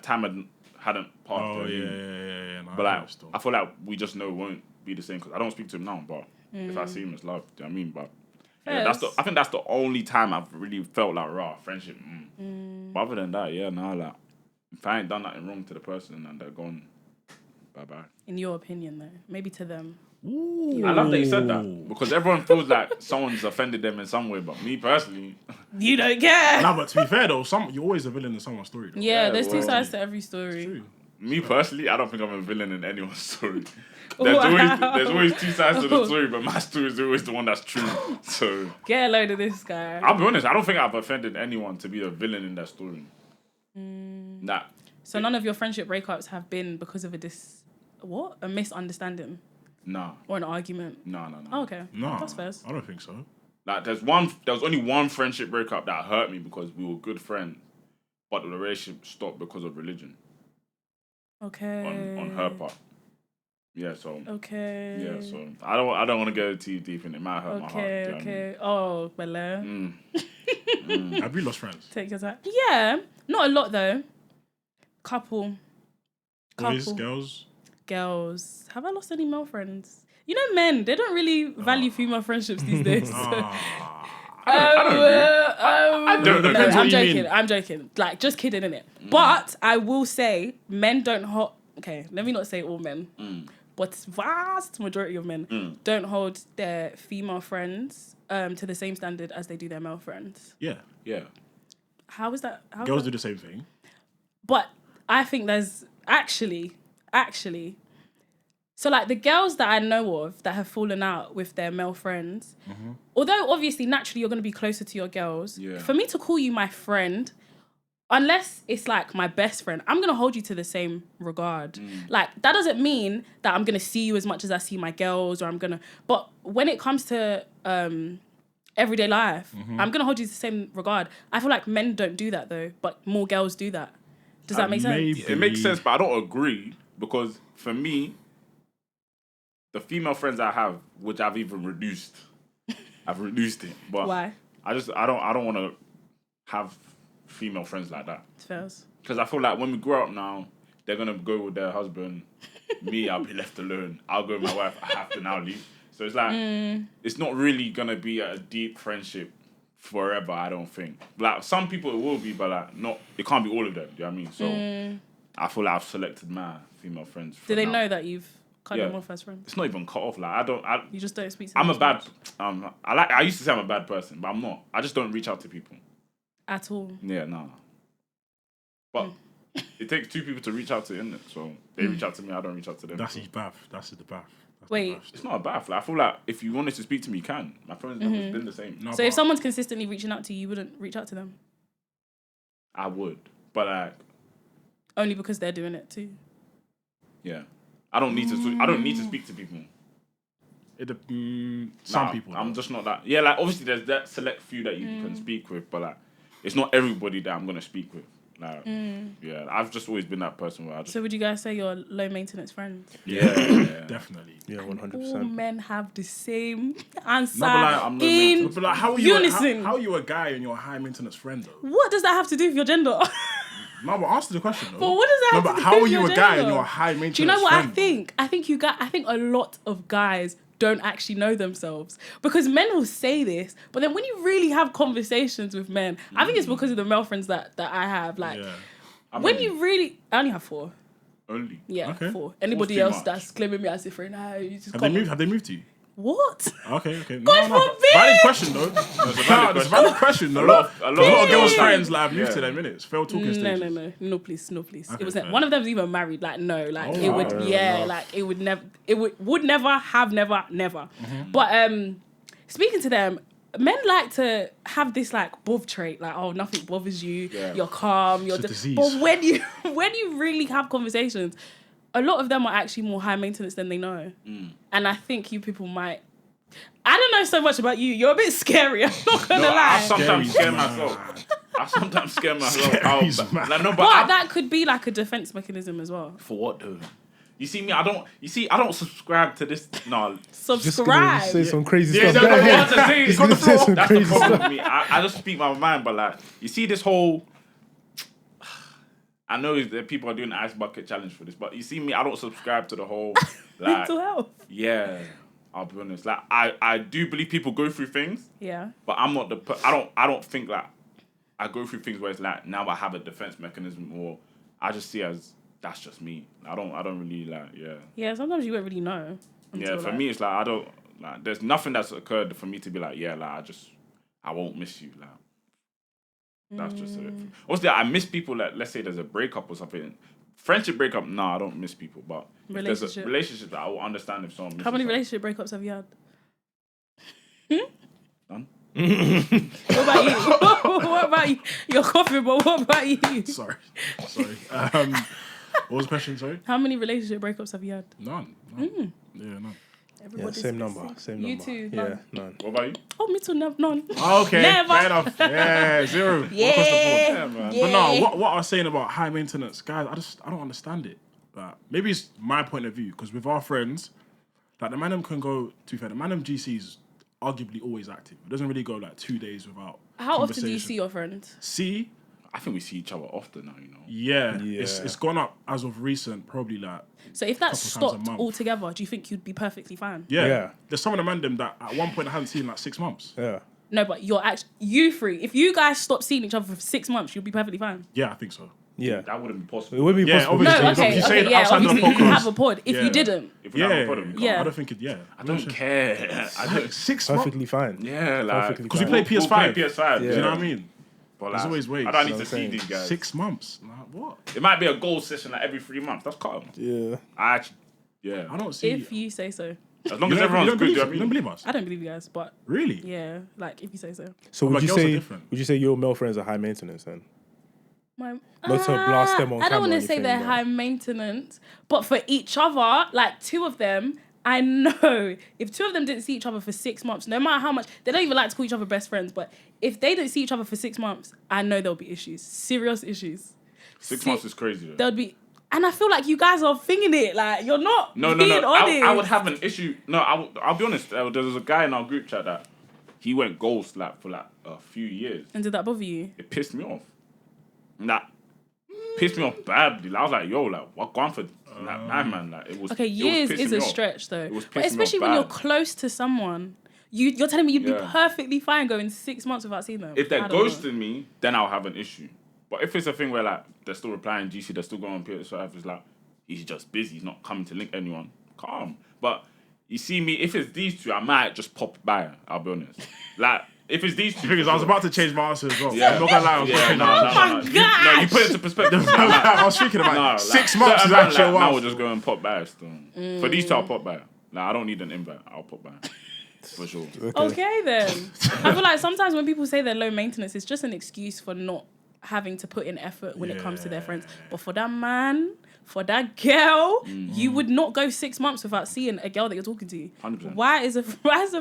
time hadn't passed. Oh do you know yeah. what I mean? No, But I like, know still. I feel like we just know it won't be the same because I don't speak to him now. But if I see him, it's love. Do you know what I mean? But yeah, Fairs. I think that's the only time I've really felt like raw friendship. But other than that, yeah, no, like if I ain't done nothing wrong to the person and they're gone, bye bye. In your opinion, though, maybe to them. I love that you said that because everyone feels like someone's offended them in some way, but me personally, You don't care. Nah, but to be fair though, you're always a villain in someone's story. Though. Yeah, Yeah, there's two well, sides to every story. True. I don't think I'm a villain in anyone's story. Wow. There's always two sides to the story, but my story is always the one that's true. So Get a load of this guy. I'll be honest, I don't think I've offended anyone to be a villain in their story. Nah. So none of your friendship breakups have been because of a misunderstanding Nah. or an argument. No. Oh, okay. No, That's fair. I don't think so. Like there was only one friendship breakup that hurt me because we were good friends, but the relationship stopped because of religion Okay. on her part. Yeah, so Okay. yeah, so I don't want to go too deep in it. It might hurt my heart. Okay, do you know what I mean? okay. Oh, Bella. Have we lost friends? Take your time. Yeah. Not a lot, though. Couple. Boys, girls. Girls. Have I lost any male friends? You know, men, they don't really value female friendships these days. I don't know. No, Depends what I'm you joking. mean. I'm joking. Like, just kidding, innit? But I will say, men don't hold. Okay, let me not say all men, but vast majority of men don't hold their female friends to the same standard as they do their male friends. Yeah. Yeah. How is that? Girls do the same thing. But I think there's actually actually. So, like, the girls that I know of that have fallen out with their male friends, although obviously naturally you're going to be closer to your girls, for me to call you my friend, unless it's like my best friend, I'm going to hold you to the same regard. Like, that doesn't mean that I'm going to see you as much as I see my girls, or but when it comes to everyday life, I'm going to hold you to the same regard. I feel like men don't do that though, but more girls do that. Does that make sense? It makes sense, but I don't agree, because for me, the female friends I have, which I've even reduced, I've reduced it. But Why? I don't want to have female friends like that. Fails. Because I feel like when we grow up now, they're gonna go with their husband. Me, I'll be left alone. I'll go with my wife. I have to now leave. So it's like it's not really gonna be a deep friendship forever. I don't think. Like some people it will be, but like not. It can't be all of them. Do you know what I mean? So I feel like I've selected my female friends. Do they know that you've cut them off as friends? It's not even cut off. Like you just don't speak to them. I'm a bad. I used to say I'm a bad person, but I'm not. I just don't reach out to people at all. Yeah, no. But it takes two people to reach out to, innit? So they reach out to me, I don't reach out to them. That's his bath. That's the bath. Wait. It's not a bath. Like, I feel like if you wanted to speak to me, you can. My friends have always been the same. No, so if someone's consistently reaching out to you, you wouldn't reach out to them? I would. But like... Only because they're doing it too? Yeah. I don't need to speak to people. Some people. I'm just not that. Yeah, like obviously there's that select few that you can speak with, but like it's not everybody that I'm gonna speak with. Like, yeah, I've just always been that person where I just... So would you guys say you're low maintenance friends? Yeah, definitely. Yeah, 100%. All men have the same answer I'm low in maintenance. But like, how are you unison. how are you a guy and you're a high maintenance friend though? What does that have to do with your gender? No, but answer the question though. But what does that have to do how are with you your a guy gender? and you're a high maintenance Do you know what friend? I think? I think a lot of guys don't actually know themselves, because men will say this, but then when you really have conversations with men, I think it's because of the male friends that I have. Like, when you really, I only have 4. Only? Yeah, Okay. 4. Anybody too else much. that's claiming me as a friend, you just Have they moved to you? What? Okay. God forbid! Valid question though. It's a valid question though. A lot of girls' friends like have moved to them minutes. Failed talking stages. No, please. Okay, It was fair. one of them was even married. Like, no, like Oh, it would, wow. like it would never, would never have never. But speaking to them, men like to have this like bov trait, like, oh, nothing bothers you, you're calm, you're It's a disease. But when you really have conversations, a lot of them are actually more high maintenance than they know. And I think you people might. I don't know so much about you. You're a bit scary. I'm not gonna lie. I sometimes scare Scary's myself. I sometimes scare myself. Scary's mad. Like, no, but But that could be like a defense mechanism as well. for what though? You see me? I don't subscribe to this. No. Just gonna Subscribe. say some crazy Yeah, stuff. that's Go what I ahead. want to say. He's gonna say some That's the crazy problem stuff. with me. I just speak my mind, but like, you see this whole... I know that people are doing the ice bucket challenge for this, but you see me, I don't subscribe to the whole... Like, Mental health. yeah, I'll be honest. Like, I do believe people go through things, Yeah. but I'm not I don't think like I go through things where it's like now I have a defense mechanism, or I just see as that's just me. I don't really like Yeah, sometimes you won't really know. Yeah, for me it's like I don't like there's nothing that's occurred for me to be like, yeah, like I won't miss you. Like that's just it. Obviously I miss people, like let's say there's a breakup or something. Friendship breakup, no, I don't miss people. But if there's a relationship that I will understand if someone misses How many someone. relationship breakups have you had? None. What about you? What about you? You're coughing, but what about you? Sorry. What was the question? Sorry. How many relationship breakups have you had? None. Yeah, none. Yeah, Everybody's same missing. number. Same You number. too, Yeah, none. none. What about you? Oh, me too, none. Okay, Never. fair enough. Yeah, 0. Across the board. Yeah, man. But no, what I was saying about high maintenance, guys, I don't understand it. Like, maybe it's my point of view, because with our friends, like the man them can go, to be fair, the man them GC is arguably always active. It doesn't really go like 2 days without How often do you conversation. see your friends? See? I think we see each other often now, you know. Yeah. Yeah. It's gone up as of recent, probably like, So if that Couple times a stopped month. altogether, do you think you'd be perfectly fine? yeah. There's some of the man them that at one point I hadn't seen in like 6 months. Yeah. No, but you're actually you three. If you guys stop seeing each other for 6 months, you'll be perfectly fine. Yeah, I think so. Yeah. That wouldn't be It possible. would be Yeah, possible. No, obviously. okay, You say it yeah, outside the obviously you podcast. have a pod. If Yeah. you didn't, If we have Yeah. a problem, we can't. Yeah. I don't think it, yeah. I don't care. I don't. 6 months? Perfectly fine. Yeah, like Perfectly Because we fine. play we'll PS5. play PS5. Yeah. Do you know what I mean? But There's always ways. I don't need You know to what see I'm these guys. 6 months. Like, what? It might be a goal session like every 3 months. That's calm. Yeah. I actually, yeah. I don't see. If you say so. As long as everyone's good, do you know what I You don't mean? believe us? I don't believe you guys, but Really? yeah, like if you say so. So But would you girls are say different. your male friends are high maintenance then? My, Not to blast them on I don't camera want or to say anything, they're but- high maintenance, but for each other, like 2 of them, I know if 2 of them didn't see each other for 6 months, no matter how much, they don't even like to call each other best friends, but if they don't see each other for 6 months, I know there'll be issues, serious issues. 6 months is crazy. Though. There'll be, and I feel like you guys are thinking it, like you're not No. being honest. I would have an issue. No, I'll be honest. There was a guy in our group chat that he went ghost like for like a few years. And did that bother you? It pissed me off. That pissed me off badly. Like, I was like, yo, like, what gone for? Like, man, like, it was. Okay, it was years pissing is me a off. stretch though, was but pissing me especially off when you're bad. close to someone. You're telling me you'd be Yeah. perfectly fine going 6 months without seeing them. If they're I don't know. ghosting me, then I'll have an issue. But if it's a thing where like they're still replying GC, they're still going on PS5, it's like he's just busy, he's not coming to link anyone. Calm. But you see me, if it's these 2, I might just pop by. I'll be honest. Like if it's these 2, Because I was about to change my answer as well. Yeah. I'm not gonna lie. I was Yeah, thinking no, that. no, no. God. You put it into perspective. I was thinking about No, 6 months is certain actually a man, while. I will just go and pop by still. For these 2, I'll pop by. Like I don't need an invite. I'll pop by. For sure. Okay then. I feel like sometimes when people say they're low maintenance, it's just an excuse for not having to put in effort when it comes to their friends. But for that man, for that girl, you would not go 6 months without seeing a girl that you're talking to. 100%. Why is a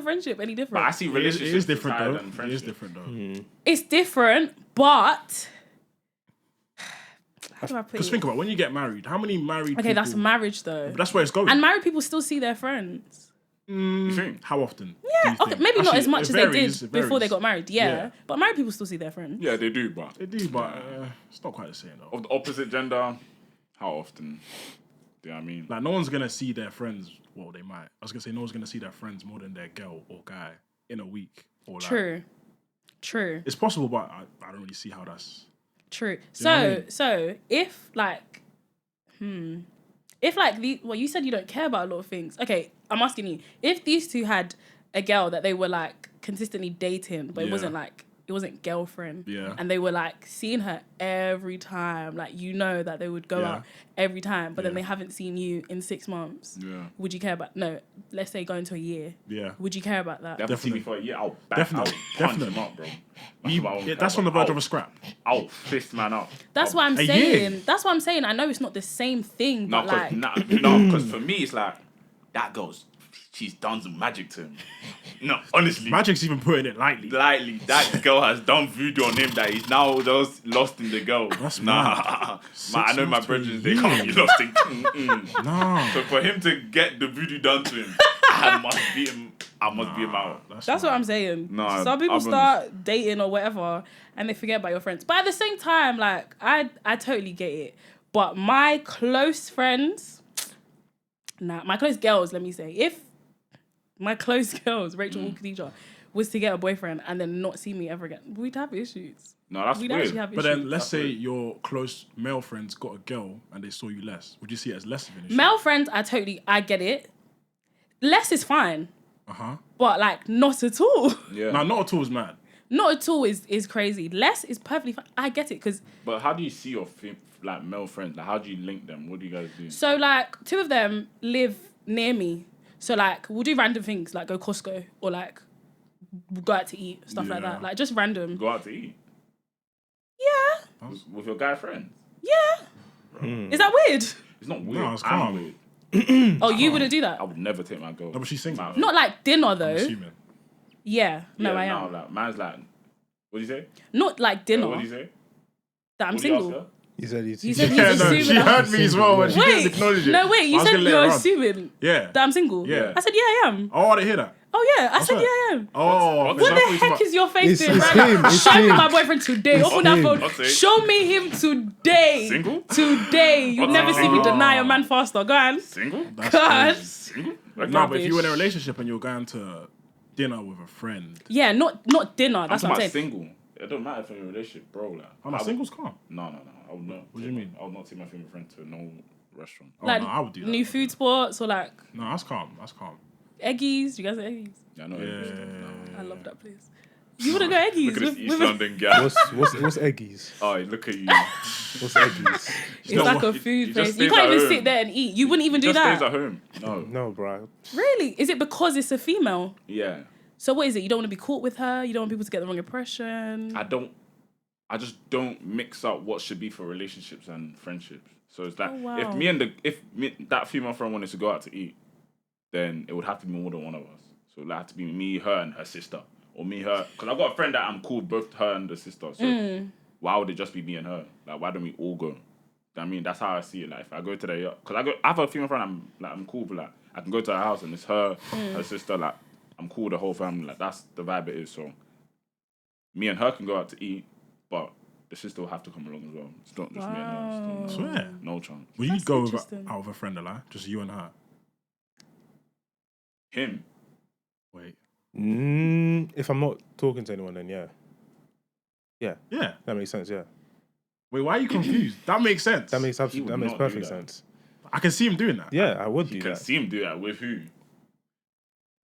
friendship any different? But I see It relationships is different higher though. than It is friendship. different though. It's different, but how do I put Just it? think about it, when you get married, how many married Okay, people... that's marriage though. That's where it's going. And married people still see their friends. You think? How often? do Yeah, you okay, think? maybe not Actually, as much it as varies, they it did before they varies. got married. Yeah. Yeah. But married people still see their friends. Yeah, they do, but They do, but it's not quite the same though. of the opposite gender, how often? Do you know what I mean? Like, no one's gonna see their friends. Well, they might. I was gonna say no one's gonna see their friends more than their girl or guy in a week. Or like, True. It's possible, but I don't really see how that's. True. know what I So, mean? so if like, if like you said you don't care about a lot of things. Okay, I'm asking you, if these 2 had a girl that they were like consistently dating, but it Yeah. wasn't like, it wasn't girlfriend. Yeah. And they were like seeing her every time, like you know that they would go Yeah. out every time, but then Yeah. they haven't seen you in 6 months. Yeah. Would you care about, no, let's say go into a year. Yeah. Would you care about that? They haven't seen me for a year. I'll punch Definitely. him up, bro. That's on the verge of a scrap. I'll fist man up. That's what I'm A saying. year. That's what I'm saying. I know it's not the same thing, No, but like, because for me it's like that girl's she's done some magic to him. No, honestly. Magic's even putting it lightly. Lightly, that girl has done voodoo on him that he's now just lost in the girl. That's nah, I know my months to a brothers, they can't be lost in. No. So for him to get the voodoo done to him, I must beat him. I must beat him out. that's what I'm saying. No, Some people I'm start dating or whatever and they forget about your friends. But at the same time, like, I totally get it. But my close friends, my close girls, let me say, if my close girls, Rachel or Khadija, was to get a boyfriend and then not see me ever again, we'd have issues. No, that's We'd weird. actually have But issues. then let's That's say weird. your close male friends got a girl and they saw you less. Would you see it as less of an issue? Male friends, I get it. Less is fine, but like not at all. Yeah. No, not at all is mad. Not at all is crazy. Less is perfectly fine. I get it because But how do you see your like male friends? Like, how do you link them? What do you guys do? so like 2 of them live near me. So like we'll do random things like go Costco or like go out to eat, stuff like Yeah. that. Like just random. Go out to eat Yeah. with your guy friends. Yeah. Is that weird? It's not weird. No, it's I'm calm. weird. Oh, you wouldn't do that? I would never take my girl. No, but she's single. Out. Not like dinner I'm though. assuming. Yeah. No, Yeah, I am. No, like, man's like, what do you say? Not like dinner. What do you say? That I'm What do you ask single. her? You said You said Yeah, he's no, assuming. she heard me as well when she didn't Wait. acknowledge it. No, wait. I You was said gonna let you're her on. assuming Yeah. that I'm single. Yeah. I said yeah, I am. Oh, I didn't hear that. Oh yeah. I said that? yeah, I am. Oh, What What the heck is your face It's- doing it's right now? him, it's Show me him. my boyfriend today. Open that him. phone. Okay. Show me him today. Single? Today. You'll Okay. never see me Oh. deny a man faster. Go on. Single? God. Single? No, but if you were in a Rubbish. relationship and you're going to dinner with a friend, Yeah, not dinner. That's I'm what I'm talking saying. about single. It don't matter if you're in a relationship, bro. Like, I'm not singles calm. No. I would not. What do you mean? I would not take my female friend to no restaurant. Oh, Like no, I would do that. new food spots or like No, that's calm. That's calm. Eggies. You guys are Eggies. Yeah, I know. Yeah. I love that place. You wouldn't go eggies Look at this with East London guy. What's eggies? Oh, look at you. What's eggies? It's like a food place. You can't even sit there and eat. You wouldn't even do Just that. stays at home. No. No, bro. Really? Is it because it's a female? Yeah. So what is it? You don't want to be caught with her? You don't want people to get the wrong impression? I just don't mix up what should be for relationships and friendships. So it's like, Oh, wow. if that female friend wanted to go out to eat, then it would have to be more than one of us. So it would have to be me, her, and her sister. Or me, her. Because I've got a friend that I'm cool with both her and the sister. So why would it just be me and her? Like, why don't we all go? I mean, that's how I see it. Like, if I go to the... Because I have a female friend I'm cool with. Like, I can go to her house and it's her, her sister. Like, I'm cool with the whole family. Like, that's the vibe it is. So me and her can go out to eat, but the sister will have to come along as well. It's not just me and her. Swear. No chance. Will you That's go interesting. out with a friend, Eli? Just you and her? Him? Wait. If I'm not talking to anyone, then yeah. Yeah. That makes sense, yeah. Wait, why are you confused? That makes sense. That makes would not do perfect that. sense. I can see him doing that. Yeah, I would You do can that. see him do that with who?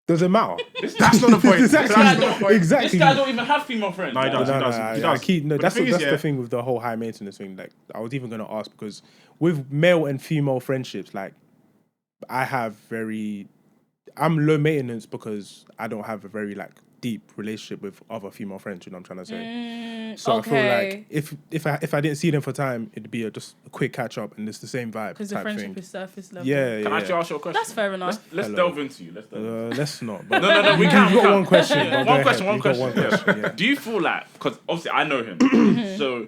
Does it matter? That's not the point. Exactly. That's not the point. Exactly. This guy don't even have female friends. No, he does. No, He does. He I does. keep, no, But that's the thing is, the thing with the whole high maintenance thing. Like, I was even going to ask because with male and female friendships, like, I'm low maintenance because I don't have a very like deep relationship with other female friends. You know what I'm trying to say? So I feel like if I didn't see them for time, it'd be just a quick catch up and it's the same vibe. Because the type friendship thing. is surface level. Yeah. Can I actually ask you a question? That's fair enough. Let's Hello. delve into you. Let's delve into Let's not. But No, we can. You've got one question. Yeah, but one go question. ahead. You've got one question. Yeah. Do you feel like, because obviously I know him, so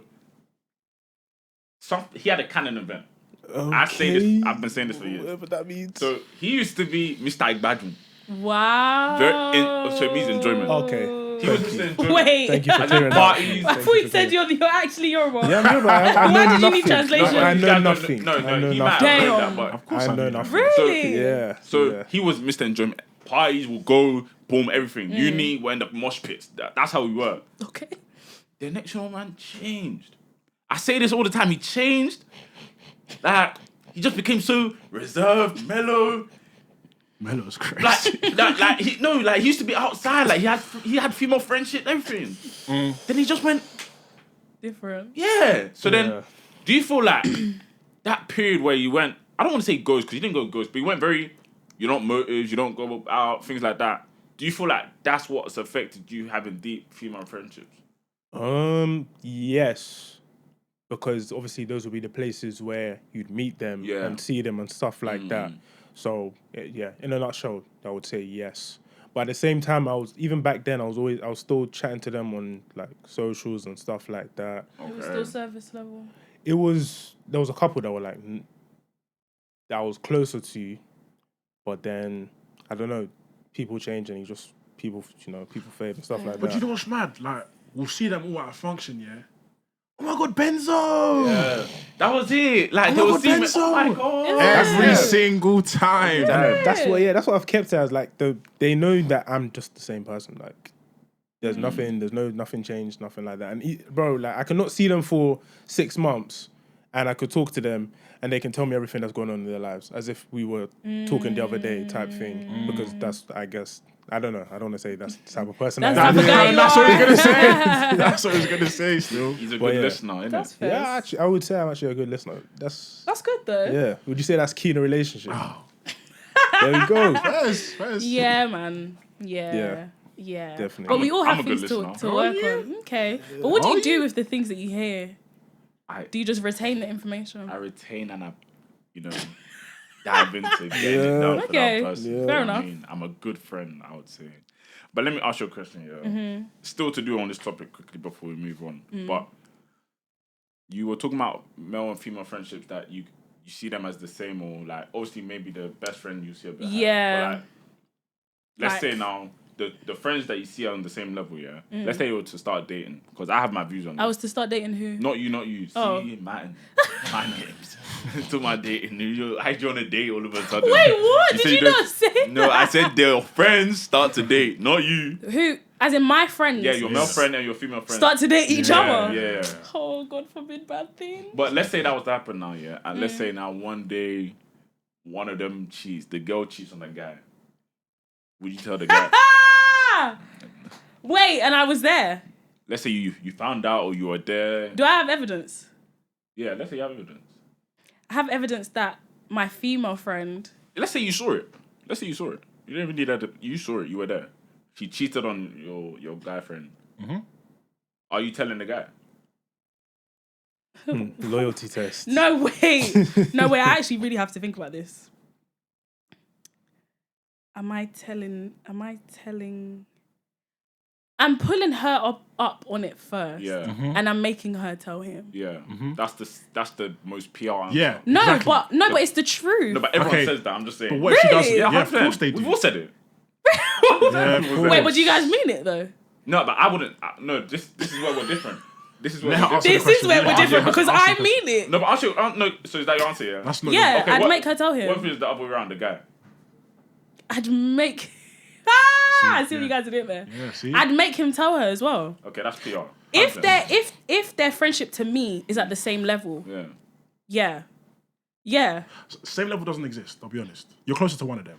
he had a canon event. I say this. I've been saying this for years. Whatever that means. So he used to be Mr. Igbadun. Wow. So it means enjoyment. Okay. He was Mr. Enjoyment. Wait. Thank you for clearing that. Parties. I thought you said you're actually Yoruba. Yeah, I'm Yoruba. I Why know did you need nothing. translation? I You know guys don't- nothing. No, I know he might have nothing. heard Damn. that, but Of course I I know do. nothing. Really? Yeah. So yeah. he was Mr. Enjoyment. Parties will go, boom, everything. Uni, we're in the mosh pits. That's how we were. Okay. The next young man changed. I say this all the time. He changed. Like, he just became so reserved, mellow. Melo's crazy. He used to be outside. Like, he had female friendship, everything. Then he just went, Different. yeah. So Yeah. then, do you feel like that period where you went, I don't want to say ghost, because you didn't go ghost, but you went very, you don't motives, you don't go out, things like that. Do you feel like that's what's affected you having deep female friendships? Yes, because obviously those would be the places where you'd meet them Yeah. and see them and stuff like that. So yeah, in a nutshell, I would say yes. But at the same time, even back then, I was still chatting to them on like socials and stuff like that. It was still service level. There was a couple that were like that I was closer to, but then I don't know, people change and people fade and stuff like But that. you know what's mad? Like, we'll see them all at a function, yeah? Oh my God, Benzo! Yeah. That was it. Like, Oh they my were God, seeing me, Benzo! oh my God. Every Yeah. single time. That's what I've kept it as. Like they know that I'm just the same person. Like there's nothing changed, nothing like that. And bro, like I cannot see them for 6 months, and I could talk to them, and they can tell me everything that's going on in their lives, as if we were talking the other day, type thing. Because that's, I guess, I don't know. I don't want to say that's the type of person. That's I am. the type of guy you That's what are. he's gonna say. That's what he's gonna say still. He's a But good yeah. listener, isn't That's it? fair. Yeah, actually, I would say I'm actually a good listener. That's good though. yeah. Would you say that's key in a relationship? Oh. There we go. First. Yeah, man. Yeah. Definitely. But we all I'm have a good things to listener. work on. Okay. But what do Are you do you? with the things that you hear? Do you just retain the information? I retain and I, dive into getting it done for Okay. that person. Yeah. You know Fair what I enough. mean? I'm a good friend, I would say. But let me ask you a question, yeah. Still to do on this topic quickly before we move on. But you were talking about male and female friendships that you see them as the same, or like obviously maybe the best friend you see a bit higher. Yeah. But like, let's Like- say now the friends that you see are on the same level, yeah. Let's say you were to start dating, because I have my views on I this. was to start dating who? Not you. Oh. See, my names. To my dating. I you on a date all of a sudden. Wait, what? You Did said you don't- not say No, I said their friends start to date, not you. who? As in my friends. Yeah, your male friend and your female friend. Start to date each other. Yeah. Oh, God forbid bad thing. But let's say that was to happen now, yeah? And let's say now one day, one of them cheats. The girl cheats on the guy. Would you tell the guy? Wait, and I was there. Let's say you found out or you were there. Do I have evidence? Yeah, let's say you have evidence. I have evidence that my female friend. Let's say you saw it. Let's say you saw it. You didn't even need that. You saw it. You were there. She cheated on your guy friend. Mm-hmm. Are you telling the guy? Loyalty test. No way. No way. I actually really have to think about this. Am I telling? I'm pulling her up on it first. Yeah. Mm-hmm. And I'm making her tell him. Yeah. Mm-hmm. That's the most PR answer. Yeah. No, exactly. but it's the truth. No, but everyone says that. I'm just saying. But what if she does? Really? Yeah, of course they do. We've all said it. Wait, but do you guys mean it though? No, but I wouldn't. No, this is where we're different. This is where Now we're answer different. the This is where question. we're different because Answer I the mean it. No, but actually, no. So is that your answer? Yeah. That's not. Yeah, Okay, I'd make her tell him. What if it's the other way around, the guy? I'd make. I see what you guys are doing there. Yeah, see. I'd make him tell her as well. Okay, that's PR. If their friendship to me is at the same level, yeah. Same level doesn't exist. I'll be honest. You're closer to one of them.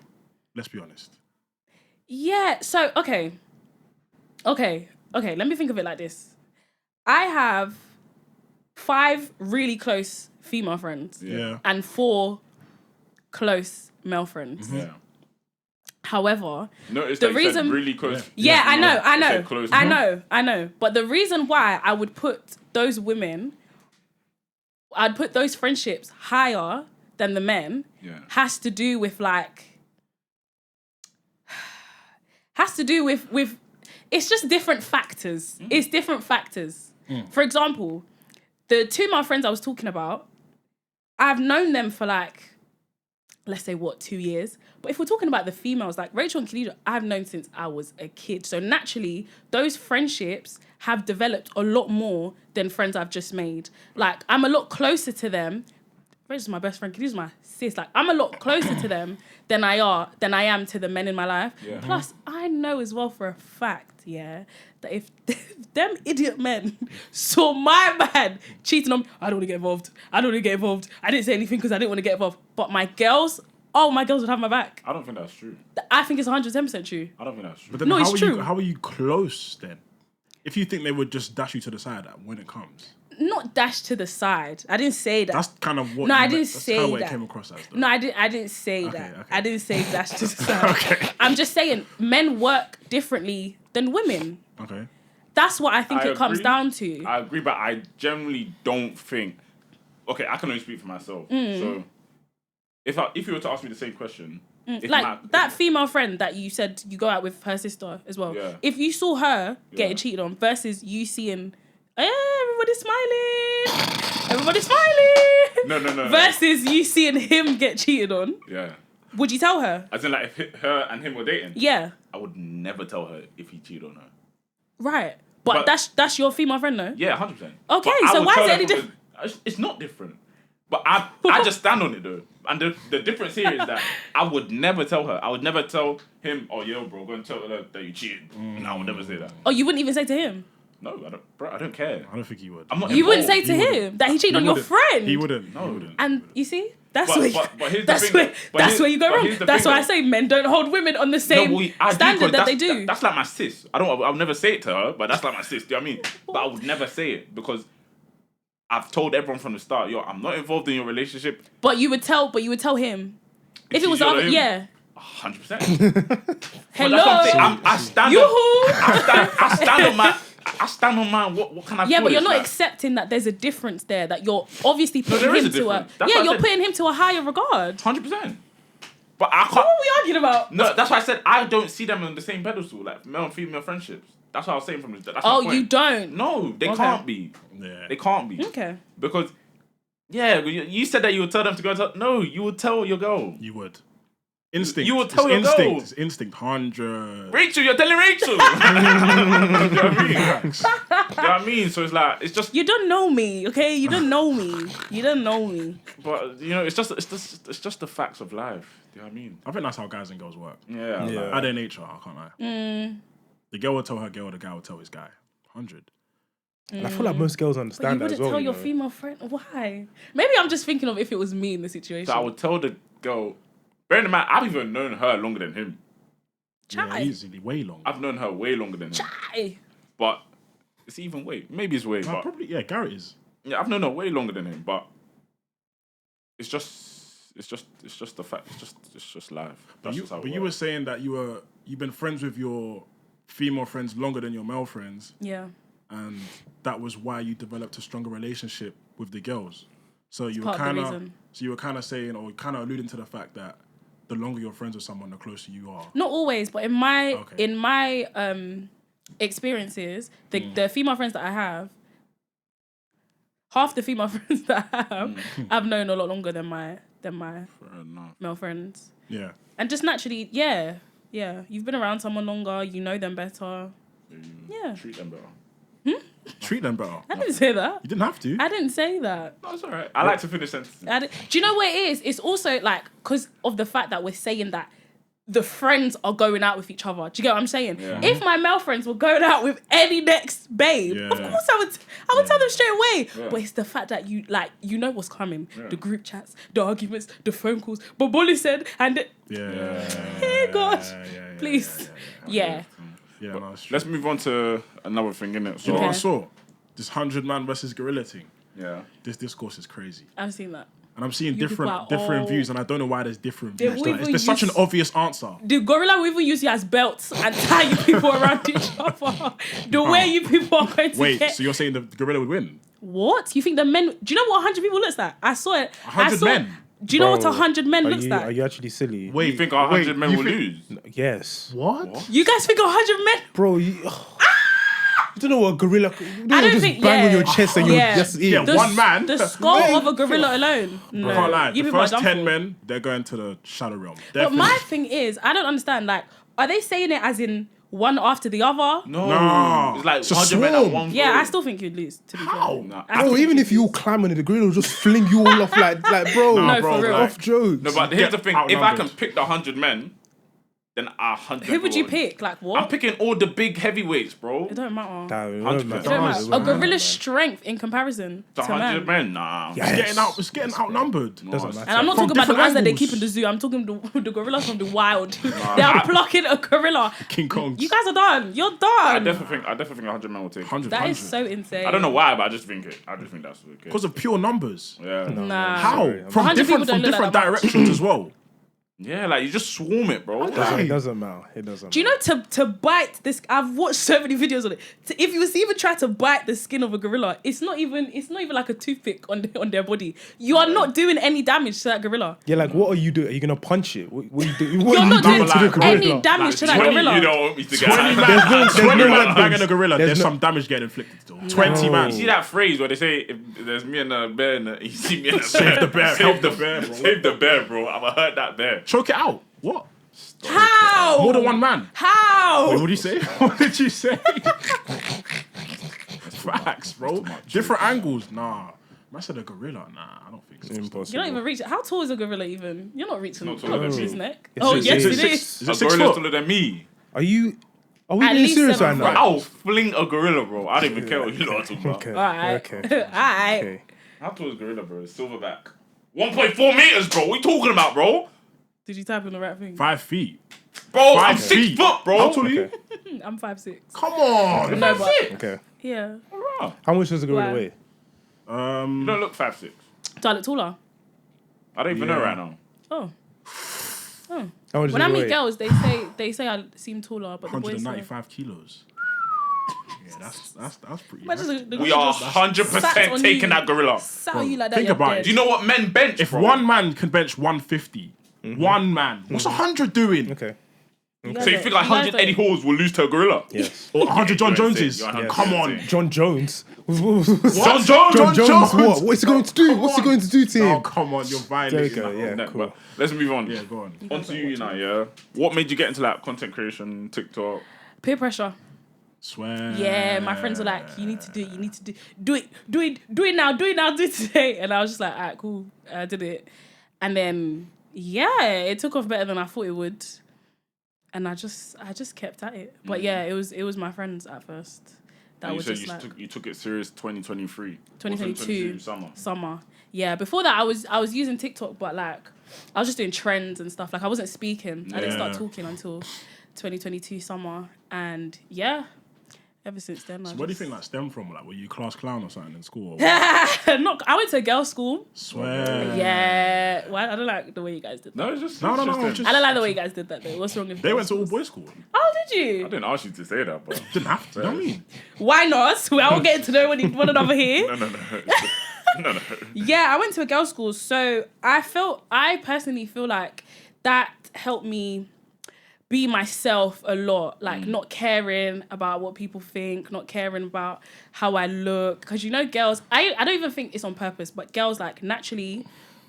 Let's be honest. Yeah. So okay. Let me think of it like this. I have 5 really close female friends. Yeah. And 4 close male friends. Yeah. However, Notice the that you said reason really close. Yeah, I know. You said close. I know. But the reason why I would put those women, I'd put those friendships higher than the men, has to do with it's just different factors. It's different factors. For example, the 2 male friends I was talking about, I've known them for let's say 2 years. But if we're talking about the females, like Rachel and Khadija, I've known since I was a kid. So naturally, those friendships have developed a lot more than friends I've just made. Like, I'm a lot closer to them. Rachel's my best friend, Khadija's my sis. Like, I'm a lot closer to them than I am to the men in my life. Yeah. Plus, I know as well for a fact, that if them idiot men saw my man cheating on me, I don't want to get involved. I didn't say anything because I didn't want to get involved. But my girls would have my back. I don't think that's true. I think it's 110% true. I don't think that's true. But then No, how it's are true. how are you close then? If you think they would just dash you to the side when it comes. Not dash to the side. I didn't say that. That's kind of what. No, I you didn't meant. That's say kind of what that. it came across as. Though. No, I didn't say that. Okay. I didn't say dash to the side. Okay. I'm just saying men work differently than women. Okay. That's what I think it comes agree. down to. I agree, but I generally don't think. Okay, I can only speak for myself. So, if you were to ask me the same question, That female friend that you said you go out with her sister as well. Yeah. If you saw her getting cheated on versus you seeing, everybody's smiling. No. Versus you seeing him get cheated on, Yeah. would you tell her? As in, like, if her and him were dating, Yeah. I would never tell her if he cheated on her. Right. But that's your female friend though? Yeah, 100%. Okay, But I so would why tell is it her any from the- It's not different. But I just stand on it though. And the difference here is that I would never tell her. I would never tell him, oh, yo, bro, go and tell her that you cheated. No, I would never say that. Oh, you wouldn't even say to him? No, I don't care. I don't think he would. I'm not You wouldn't say involved. to him that he cheated on your friend? He wouldn't. No. He wouldn't. And you see? That's But- where but here's the that's thing where though. But that's here's- where you go but wrong. here's the That's thing why I though. say men don't hold women on the same standard that they do. That's like my sis. I'll never say it to her, but that's like my sis. Do you know what I mean? But I would never say it because I've told everyone from the start, yo, I'm not involved in your relationship. But you would tell him. If it was you other, him? yeah. 100%. Hello. I stand Yoo-hoo. I stand on my what can I Yeah, call but you're it? not Like, accepting that there's a difference there. That you're obviously putting there is him a to a difference. That's yeah. what I You're said. putting him to a higher regard. 100%. But I can't. What are we arguing about? No, that's why I said I don't see them on the same pedestal, like male and female friendships. That's what I was saying from the. That's Oh, my point. you don't. No, they Okay. can't be. Yeah. They can't be. Okay. Because, yeah, you said that you would tell them to go and tell. No, you would tell your girl. You would. Instinct. You would tell your instinct. girl. It's instinct. 100. Rachel, you're telling Rachel. Do you know what I mean? Do you know what I mean? So it's like it's just. You don't know me, okay? You don't know me. You don't know me. But you know, it's just the facts of life. Do you know what I mean? I think that's how guys and girls work. Yeah. Yeah. Like, At their nature, I can't lie. The girl will tell her girl, the guy will tell his guy. 100. And I feel like most girls But understand you that wouldn't as well. tell you your know. female friend why? Maybe I'm just thinking of if it was me in the situation. so I would tell the girl. Bearing in mind, I've even known her longer than him. Yeah, easily, way long. I've known her way longer than him. Chai. But it's even way. Maybe it's way. No, But probably, yeah, Garrett is. yeah, I've known her way longer than him. But it's just the fact. It's just life. That's just how it But you were works. saying that you've been friends with your female friends longer than your male friends, Yeah. and that was why you developed a stronger relationship with the girls. So you were part of the kind of, reason. so you were kind of saying, or kind of alluding to the fact that the longer you're friends with someone, the closer you are. Not always, but in my Okay. experiences, the female friends that I have, half the female friends that I have, I've known a lot longer than my Fair enough. male friends. Yeah. And just naturally, yeah. You've been around someone longer, you know them better. Yeah. Treat them better. Treat them better. I didn't say that. You didn't have to. I didn't say that. No, it's alright. I like to finish sentences. Do you know what it is? It's also like because of the fact that we're saying that the friends are going out with each other. Do you get what I'm saying? Yeah. If my male friends were going out with any next babe, Yeah. of course I would tell them straight away. Yeah. But it's the fact that you know what's coming. The group chats, the arguments, the phone calls. But Bolu said, hey gosh, please. Yeah. Yeah, no, it's true. Let's move on to another thing, innit? So, You know what I Okay. saw? This 100-man versus gorilla thing. yeah. This discourse is crazy. I've seen that. And I'm seeing You people are different all- views, and I don't know why there's different They views. will even There's such an use- obvious answer. The gorilla will even use you as belts and tie you people around each other. The way you people are going to Wait, get... so you're saying the gorilla would win? What? You think the men... Do you know what 100 people looks like? I saw it. 100 men? Do you know what Bro, 100 men looks Are like? you actually silly? Wait, You think 100 men will lose? Yes. What? You guys think 100 men... Bro, you don't know what a gorilla... You I don't just think... bang yeah. on your chest and Yeah. you're just... Yeah, one man. The skull of a gorilla alone. No. I can't lie. You The people are first done 10 for. men, they're going to the shadow realm. But Definitely. my thing is, I don't understand. Like, are they saying it as in one after the other? No. No. It's like It's a 100 men at swarm. one Yeah, go. I still think you'd lose. To be How? fair. Nah. I Bro, still even think if you all climb on it, the gorilla will just fling you all off like bro. Nah, No, bro, for real. like, Off jokes. No, but here's the thing. If I outnumbered. can pick the 100 men, then 100 Who would you will- pick? Like, I'm what? picking all the big heavyweights, bro. It don't matter. Damn, 100%. It don't matter. It A won't gorilla's strength in comparison The to 100 man. men, nah. Yes. It's getting outnumbered. Doesn't matter. And I'm not From talking about the different ones that they angles. keep in the zoo. I'm talking the gorillas from the wild. They are plucking a gorilla. King Kong. You guys are done. You're I done. definitely think 100 men will take it. 100. That is so insane. I don't know why, but I just think that's okay. Because of pure numbers. Yeah. Nah. How? Sorry, From 100 different people don't look like that much. directions as well. Yeah, like you just swarm it, bro. It doesn't matter. It doesn't Do you know to bite this? I've watched so many videos on it. If you was to even try to bite the skin of a gorilla, it's not even like a toothpick on their body. You are not doing any damage to that gorilla. Yeah, like what are you doing? Are you gonna punch it? What are you doing? What You're are you not doing doing to the gorilla? any damage to that 20, gorilla. you don't want me to get 20 that. man, there's 20 no man weapons. banging a gorilla, There's there's no- some damage getting inflicted still. 20 No. man. You see that phrase where they say, if there's me and a bear, and you see me and a Save the bear, save help the the bear, bro. Save the bear, bro. I've heard that bear. Choke it out. What? How? More than one man. How? Wait, what did you say? What did you say? Facts, bro. Different angles. Nah. I said a gorilla. Nah, I don't think so. Impossible. You're not even reaching. How tall is a gorilla even? You're not reaching Not up taller than to me. his neck. It's Oh just- yes, is it it is. Is A it 6 gorilla's foot? taller than me. Are we At being least serious 7 right foot. now? I'll fling a gorilla, bro. I don't even care what you lot are talking about. Okay. All right. Okay. All right. Okay. How tall is gorilla, bro? It's silverback. 1.4 meters, bro. What are you talking about, bro? Did you type in the right thing? 5 feet. Bro, I'm 5 6 feet. foot, bro. How tall are you? Okay. I'm 5'6". Come on. No, but Okay. yeah. How much does the gorilla Wow. weigh? You don't look 5'6". Do I look taller? I don't even know right now. Oh. How much When does I it meet weigh? girls, they say I seem taller, but the boys say. 195 kilos. Yeah, that's pretty. Imagine That's, the We gorilla are just 100% on taking you. that gorilla. Sat on you like that. think you're about it. dead. Do you know what men bench, if bro? one man can bench 150, one man, what's 100 doing? Okay. So you think 100 Eddie Halls will lose to a gorilla? Yes. Or 100 John You're insane. Joneses? You're 100% Come on. insane. John Jones. John John Jones. Jones. What? What's he going to do? What's he going to do to him? Oh, come on. You're violating. Joker, yeah. No, cool. but let's move on. Yeah, go on. On to you now, yeah. What made you get into like content creation, TikTok? Peer pressure. Swear. Yeah, my friends were like, "You need to do it. You need to do it now. Do it today." And I was just like, "Alright, cool." I did it, and then yeah, it took off better than I thought it would, and I just kept at it. But yeah, it was my friends at first that And you was said just like you took it serious 2023. 2022 summer. summer. Yeah, before that I was using TikTok, but like I was just doing trends and stuff. Like I wasn't speaking. I didn't start Yeah. talking until 2022 summer, and yeah, ever since then. So where do you think that stemmed from? Like, were you class clown or something in school? Or I went to a girls' school. Swear. Yeah. Well, I don't like the way you guys did that. No, it's just No. interesting. I don't like the way you guys did that though. What's wrong with They girls' went to all schools? boys school. Oh, did I you? didn't ask you to say that, but Didn't have to. You know what I mean? Why not? We all getting to know one another here. no. Yeah, I went to a girls' school, so I personally feel like that helped me be myself a lot, like not caring about what people think, not caring about how I look. Because girls, I don't even think it's on purpose, but girls, like, naturally,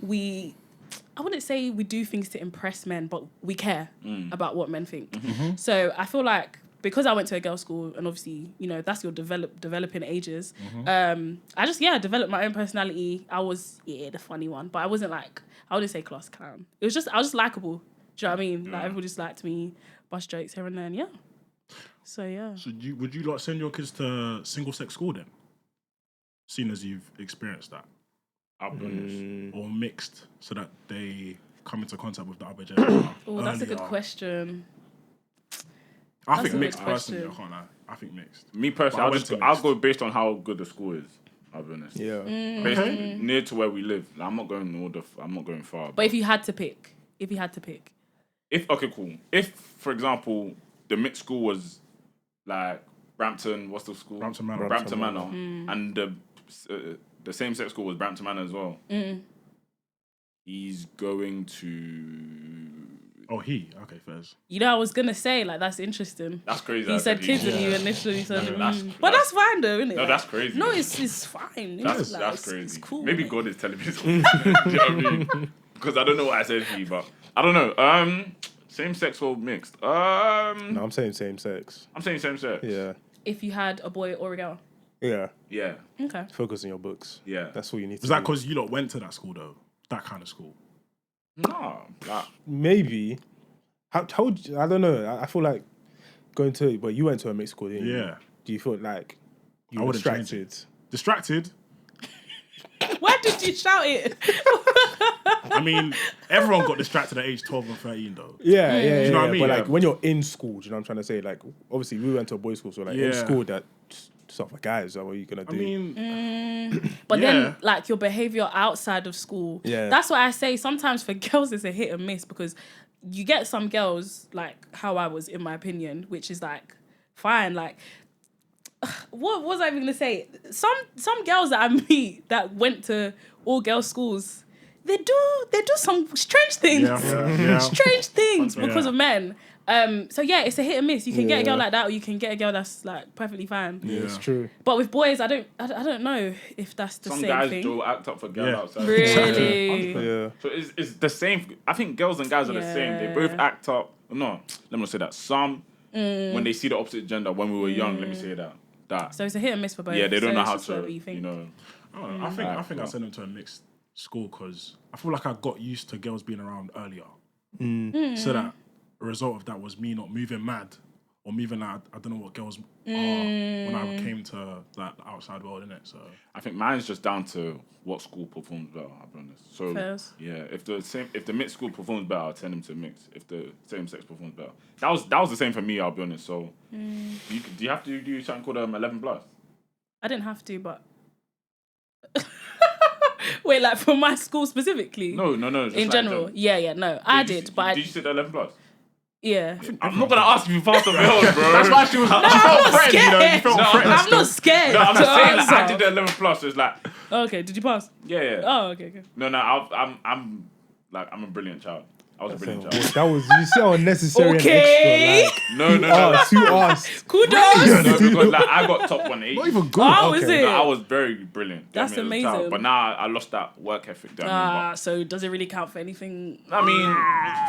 I wouldn't say we do things to impress men, but we care about what men think. Mm-hmm. So I feel like because I went to a girls' school, and obviously, that's your developing ages, I just, developed my own personality. I was, the funny one, but I wasn't like, I wouldn't say class clown. I was just likable. Do you know what I mean? Like, everybody just liked me, bust jokes here and then, So, yeah. So would you like send your kids to single-sex school then? Seeing as you've experienced that. I'll be honest. Or mixed, so that they come into contact with the other gender. Oh, that's a good earlier. question. I That's think a mixed good personally, I question. can't lie. I think mixed. Me personally, But I'll go based on how good the school is. I'll be honest. Yeah. Based near to where we live. Like, I'm not going far. But if you had to pick. Okay, cool. If, for example, the mixed school was like Brampton, what's the school? Brampton Manor. Brampton Manor. And the same-sex school was Brampton Manor as well. He's going to... Oh, okay, Fez. I was going to say, like, that's interesting. That's crazy. He said kids and you initially said, But that's fine though, isn't it? No, that's crazy. No, it's fine. That's crazy. It's cool. Maybe God is telling me something. Do you know what I mean? Because I don't know what I said to you, but I don't know. Same sex or mixed? No, I'm saying same sex. I'm saying same sex. Yeah. If you had a boy or a girl. Yeah. Yeah. Okay. Focus on your books. Yeah. That's all you need to Was do. that because you lot went to that school though? That kind of school? No. Like, Maybe. How would you, I don't know. I feel like going to, but you went to a mixed school, didn't you? Yeah. Do you feel like you I were wouldn't change distracted? Distracted? Why did you shout it? I mean, everyone got distracted at age 12 and 13 though. Yeah, yeah, you know what I mean? But Yeah. like when you're in school, do you know what I'm trying to say? Like obviously we went to a boys' school, so like in Yeah. school that stuff for guys. So what are you gonna do? I mean, But Yeah. then, like, your behavior outside of school. Yeah. That's why I say sometimes for girls it's a hit and miss, because you get some girls, like how I was, in my opinion, which is like fine. Like, what was I even gonna say? Some girls that I meet that went to all girls schools, they do some strange things. yeah. Strange things because Yeah. of men. So yeah, it's a hit and miss. You can get a girl Yeah. like that, or you can get a girl that's like perfectly fine. Yeah, it's true. But with boys, I don't know if that's the some same guys thing. do act up for girls Yeah. outside. Really? Yeah. So it's the same. I think girls and guys are the same. They both Yeah. act up. No, let me not say that. Some, when they see the opposite gender, when we were young, let me say that. So it's a hit and miss for both. Yeah, they don't So know it's how just whatever to, you think. I don't know. I think I sent them to a mixed school because I feel like I got used to girls being around earlier. So that a result of that was me not moving mad or moving like I don't know what girls are when I came to like the outside world, innit? So I think mine's just down to what school performs better. I'll be honest. So Fairs. yeah, if the mixed school performs better, I'll send them to mixed. If the same sex performs better, that was the same for me. I'll be honest. So do you have to do something called 11+? I didn't have to, but wait, like for my school specifically? No. Just In like general, yeah, no, I did, but did you say the 11+? yeah. I'm not gonna ask you if you passed or failed, bro. that's why she was. No, she I'm felt not threatened, you know. You scared. felt No, threatened. I'm not scared. No, I'm to just saying that I answer. did the 11+. So it's like, Okay, did you pass? yeah. Oh, okay. No, I'm a brilliant child. I was a brilliant child. That was you see how unnecessary Okay. and extra. No. Like, who asked? Kudos. No, because like I got top 180. Not even good. Oh, is Okay. it? No, I was very brilliant. That's as a child. amazing. But now I lost that work ethic. So does it really count for anything? I mean,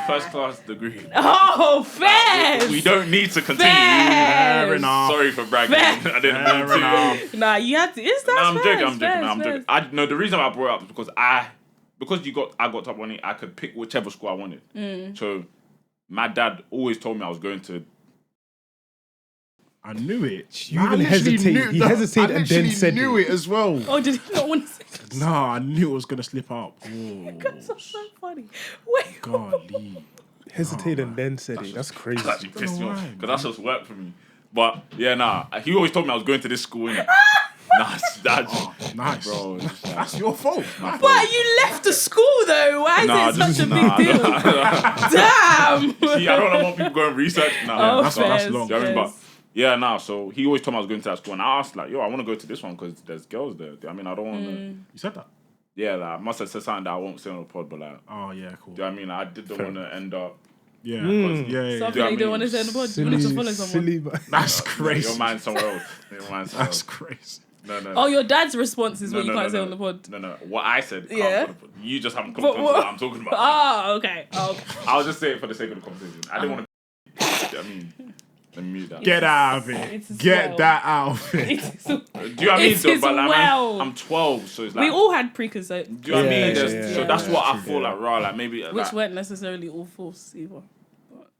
first class degree. Oh, fair. We don't need to continue. Fair enough. Sorry for bragging. Fair. I didn't Fair mean enough. Nah, you had to. It's that. No, I'm joking. I'm joking. The reason why I brought it up is because I got top 180, I could pick whichever school I wanted. So my dad always told me I was going to. I knew it. You I even literally hesitated. He hesitated I and then literally said knew it. it as well. Oh, did he not want to say that? Nah, I knew it was gonna slip out. Oh, That's so funny. Wait. golly. hesitated and then said it. That's crazy. That actually pissed me off why, because that's just work for me. But yeah, nah. He always told me I was going to this school. Innit? That's Nice. bro. That's your fault. But you left the school though. Why is it such a big deal? Damn. See, I don't want people going research. Nah, Oh, that's fairs, long. Do you know what I mean? fairs. But yeah, nah. So he always told me I was going to that school, and I asked like, "Yo, I want to go to this one because there's girls there." I mean, I don't want to. You said that? Yeah, like I must have said something that I won't say on the pod, but like, Oh, yeah, cool. do you know what I mean? Like, I didn't want to end up. Yeah. Something Yeah. Do you know you what I don't mean? want to say in the pod. You want to follow someone. Silly, but That's crazy. Your mind somewhere else. Your mind somewhere That's else. crazy. No. Oh, your dad's response is No, what you no, can't no, say no. on the pod. No. What I said. Can't Yeah. go on the pod. You just haven't But come to what- what I'm talking about. Oh, okay. I'll just say it for the sake of the conversation. I didn't want to. I mean, let me mute that. Get out of it. It's Get well. that out of it. Do you know what I mean? It though? is But like, well. I'm 12, so it's like. We all had preconceived. Do you know what I mean? Yeah, There's- yeah, so yeah, that's yeah, what I true, feel yeah. like, raw. Like maybe. Which Like, weren't necessarily all false either.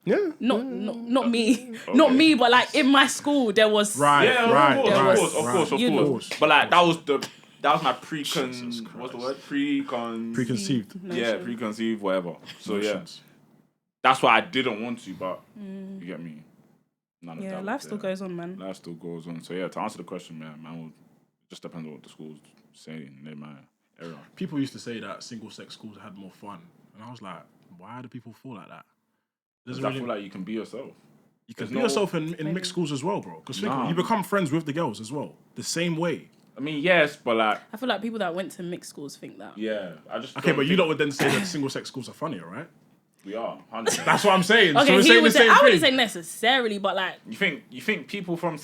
yeah. Not me. Not me, but like in my school there was Right, yeah, right, of course, right, of You know. course. But like that was my Jesus what's the Christ. word? Preconceived. Yeah, notion. preconceived, whatever. So yeah, notions. that's why I didn't want to, but you get me. None of Yeah, that life was still there. goes on, man. Life still goes on. So yeah, to answer the question, man, will just depends on what the school's saying in my era. People used to say that single-sex schools had more fun. And I was like, why do people feel like that? Doesn't I really- feel like you can be yourself. You can there's be no- yourself in mixed schools as well, bro. Because Nah. you become friends with the girls as well. The same way. I mean, yes, but like, I feel like people that went to mixed schools think that. yeah, I just Okay, don't but you think lot would then say that single-sex schools are funnier, right? we are 100%. That's what I'm saying. so Okay, we're he saying would the say, same I thing. wouldn't say necessarily, but like You think people from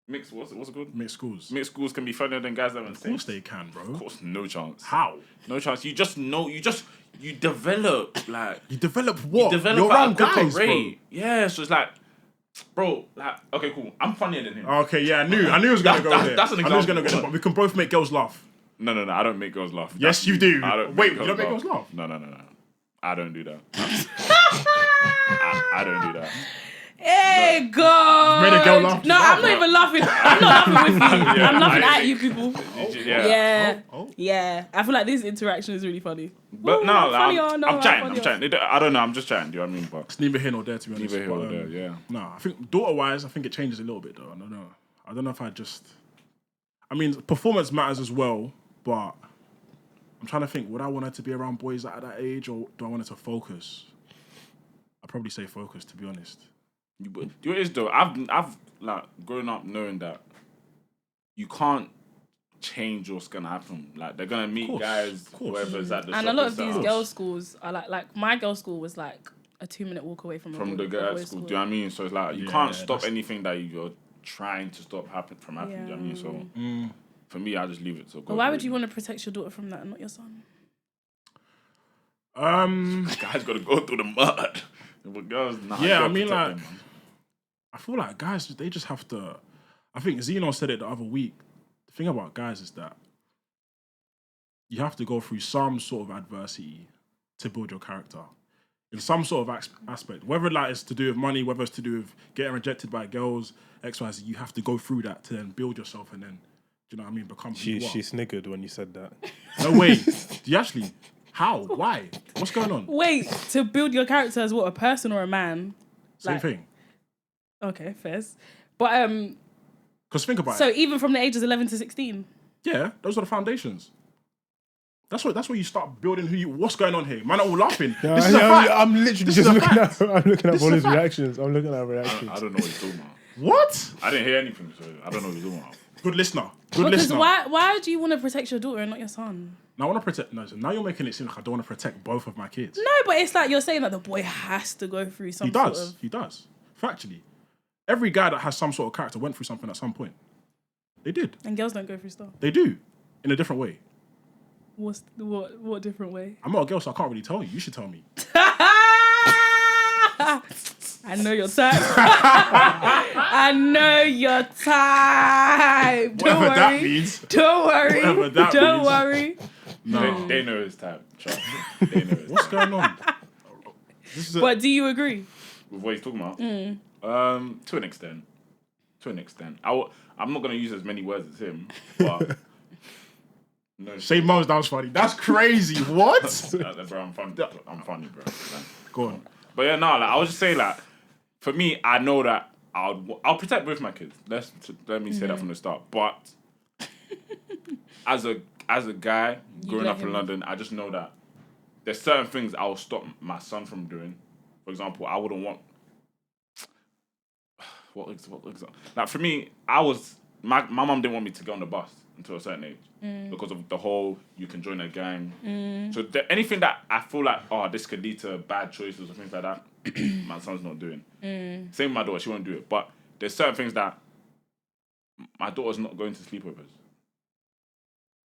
mixed what's it called? Mixed schools. Mixed schools can be funnier than guys that went Of course they can, bro. Of course, no chance. How? No chance. You just know. You develop like You develop what? you develop You're at a around quicker guys, bro. rate. Yeah, so it's like, bro, like okay, cool. I'm funnier than him. Okay, yeah, I knew it was gonna go there. That's an I knew it was gonna example. go there, but we can both make girls laugh. No, I don't make girls laugh. Yes, you do. I don't Wait, you don't make girls laugh? No. I don't do that. I don't do that. hey God. Made a girl laugh. No, I'm not even laughing. I'm not laughing with you. Yeah, I'm laughing I- at you people. Yeah. Yeah. Oh. Yeah. I feel like this interaction is really funny. But Ooh, no, I'm like, funny or no, I'm chatting. funny I'm or- chatting. I don't know. I'm just chatting. Do you know what I mean? But It's neither here nor there, to be honest. neither here but, nor there. Yeah. No, I think daughter-wise, I think it changes a little bit though. I don't know if I mean, performance matters as well, but I'm trying to think, would I want her to be around boys at that age, or do I want her to focus? I'd probably say focus, to be honest. You know what it is though? I've like grown up knowing that you can't change what's gonna happen. Like they're gonna meet course, guys, of course. whoever's at the And a shop lot and of these stuff. girls' schools are like my girls' school was like a 2-minute walk away from from a the boy- girls' boys' school. Do you know what I mean? So it's like you Yeah, can't stop that's- anything that you're trying to stop from happening. Do you know what I mean? So for me, I just leave it to God. But why would you want to protect your daughter from that and not your son? Guys got to go through the mud. But girls, nah. you Yeah, I gotta mean, protect like, them, man. I feel like guys, they just have to. I think Zeno said it the other week. The thing about guys is that you have to go through some sort of adversity to build your character in some sort of aspect. Whether that is to do with money, whether it's to do with getting rejected by girls, X, Y, Z, you have to go through that to then build yourself and then, do you know what I mean, become who you are. She sniggered when you said that. No way. Do you actually? How? Why? What's going on? Wait, to build your character as what, a person or a man? Same like- thing. Okay, fairs. But Because think about so it. even from the ages 11 to 16. Yeah, those are the foundations. That's what you start building what's going on here. Man are all laughing. This is a fact. I'm literally This just is a looking fact. at. I'm looking at This is a Bolu's fact. reactions. I'm looking at reactions. I don't know what he's talking about. What? I didn't hear anything, so I don't know what he's talking about. Good listener. Good Because listener. why do you want to protect your daughter and not your son? Now I want to protect. No, so now you're making it seem like I don't want to protect both of my kids. No, but it's like you're saying that the boy has to go through some He does. sort of... He does. Factually, every guy that has some sort of character went through something at some point. They did. And girls don't go through stuff. They do, in a different way. What different way? I'm not a girl, so I can't really tell you. You should tell me. I know your type. I know your type. Don't Whatever that worry. means. Don't worry. Whatever that Don't means. worry. No. They know his type. Trust me. They know his What's type. going on? This is a, But do you agree? With what he's talking about? To an extent. To an extent. I'm not going to use as many words as him, but No, Say mums, that was funny. That's crazy. What? bro, I'm funny. I'm funny, bro. Go on. But yeah, no, like I was just saying, like for me, I know that I'll protect both my kids. Let me say that from the start. But as a guy growing let up in him- London, I just know that there's certain things I will stop my son from doing. For example, I wouldn't want what example? Like for me, my mum didn't want me to go on the bus until a certain age because of the whole you can join a gang. So anything that I feel like this could lead to bad choices or things like that, my son's not doing. Same with my daughter, she won't do it. But there's certain things that my daughter's not going to sleepovers.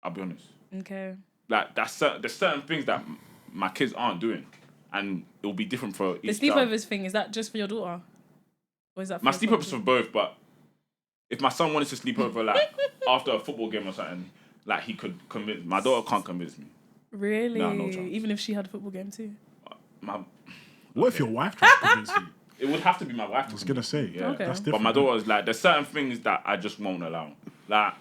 I'll be honest. Okay. Like there's certain things that my kids aren't doing, and it will be different for The each child. sleepovers thing, is that just for your daughter? Or is that for My your sleepovers son for both, but if my son wanted to sleep over like after a football game or something, like he could convince. My daughter can't convince me. too? Really? No chance. Even if she had a football game too? What if your wife tries to convince you? It would have to be my wife. I was gonna say, Yeah. Okay. that's But different. my daughter's like, there's certain things that I just won't allow. Like,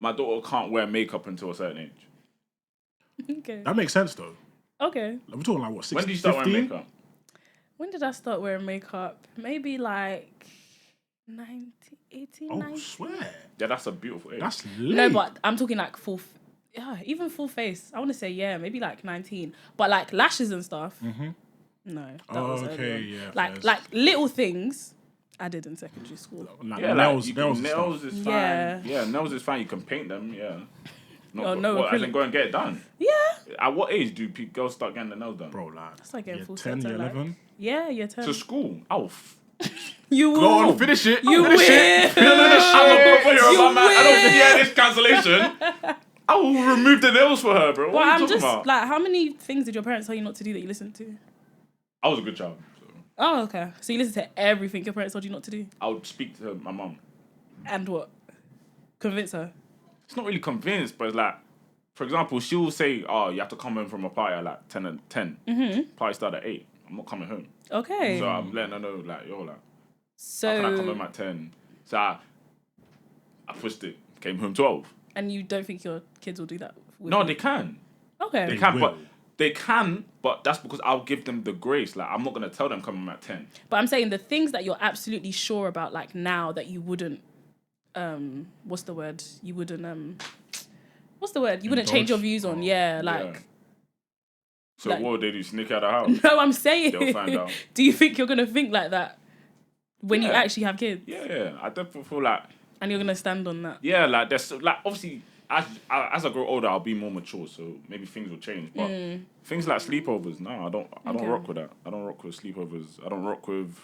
my daughter can't wear makeup until a certain age. Okay. That makes sense though. Okay. We're talking like what, 16, When did you start 15? wearing makeup? When did I start wearing makeup? Maybe like 19, 18, Oh, 19. swear. Yeah, that's a beautiful age. That's late. No, but I'm talking like even full face. I want to say, maybe like 19. But like lashes and stuff, no. That was early okay, on. yeah. Like, fairs. like little things I did in secondary school. Like Yeah, nails, like, nails, and nails stuff. is fine. Yeah. Yeah, nails is fine. You can paint them, yeah. Oh, no What, as in acrylic. go and get it done? Yeah. At what age do girls start getting the nails done? Bro, like, It's like getting year full 10, set. year Like, 11. yeah, year 10. To school? Oh, You will. Go on, finish it. You finish will. it. Finish I'm it. a good You my man. I don't will. hear this cancellation. I will remove the nails for her, bro. But What are you I'm talking just about? like, how many things did your parents tell you not to do that you listened to? I was a good child. So Oh, okay. So you listen to everything your parents told you not to do? I would speak to my mum. And what? Convince her? It's not really convinced, but it's like, for example, she will say, "Oh, you have to come home from a party at like 10 and 10. Party start at 8. I'm not coming home." Okay. So I'm letting her know, like, yo, like, So, how can I come home at 10? So I pushed it. Came home 12. and you don't think your kids will do that? With No, you? they can. Okay. They can, will. but they can, but that's because I'll give them the grace. Like, I'm not gonna tell them come home at 10. But I'm saying the things that you're absolutely sure about, like now, that you wouldn't, what's the word? You wouldn't, what's the word? You wouldn't change your Indulge? views on. Yeah, like. Yeah. So like- what would they do? Sneak out of the house? No, I'm saying. They'll find out. Do you think you're gonna think like that when you Yeah. actually have kids, Yeah. I definitely feel like, and you're gonna stand on that? yeah, like there's like obviously as I grow older, I'll be more mature, so maybe things will change. But things like sleepovers, no, I don't Okay. rock with that. I don't rock with sleepovers. I don't rock with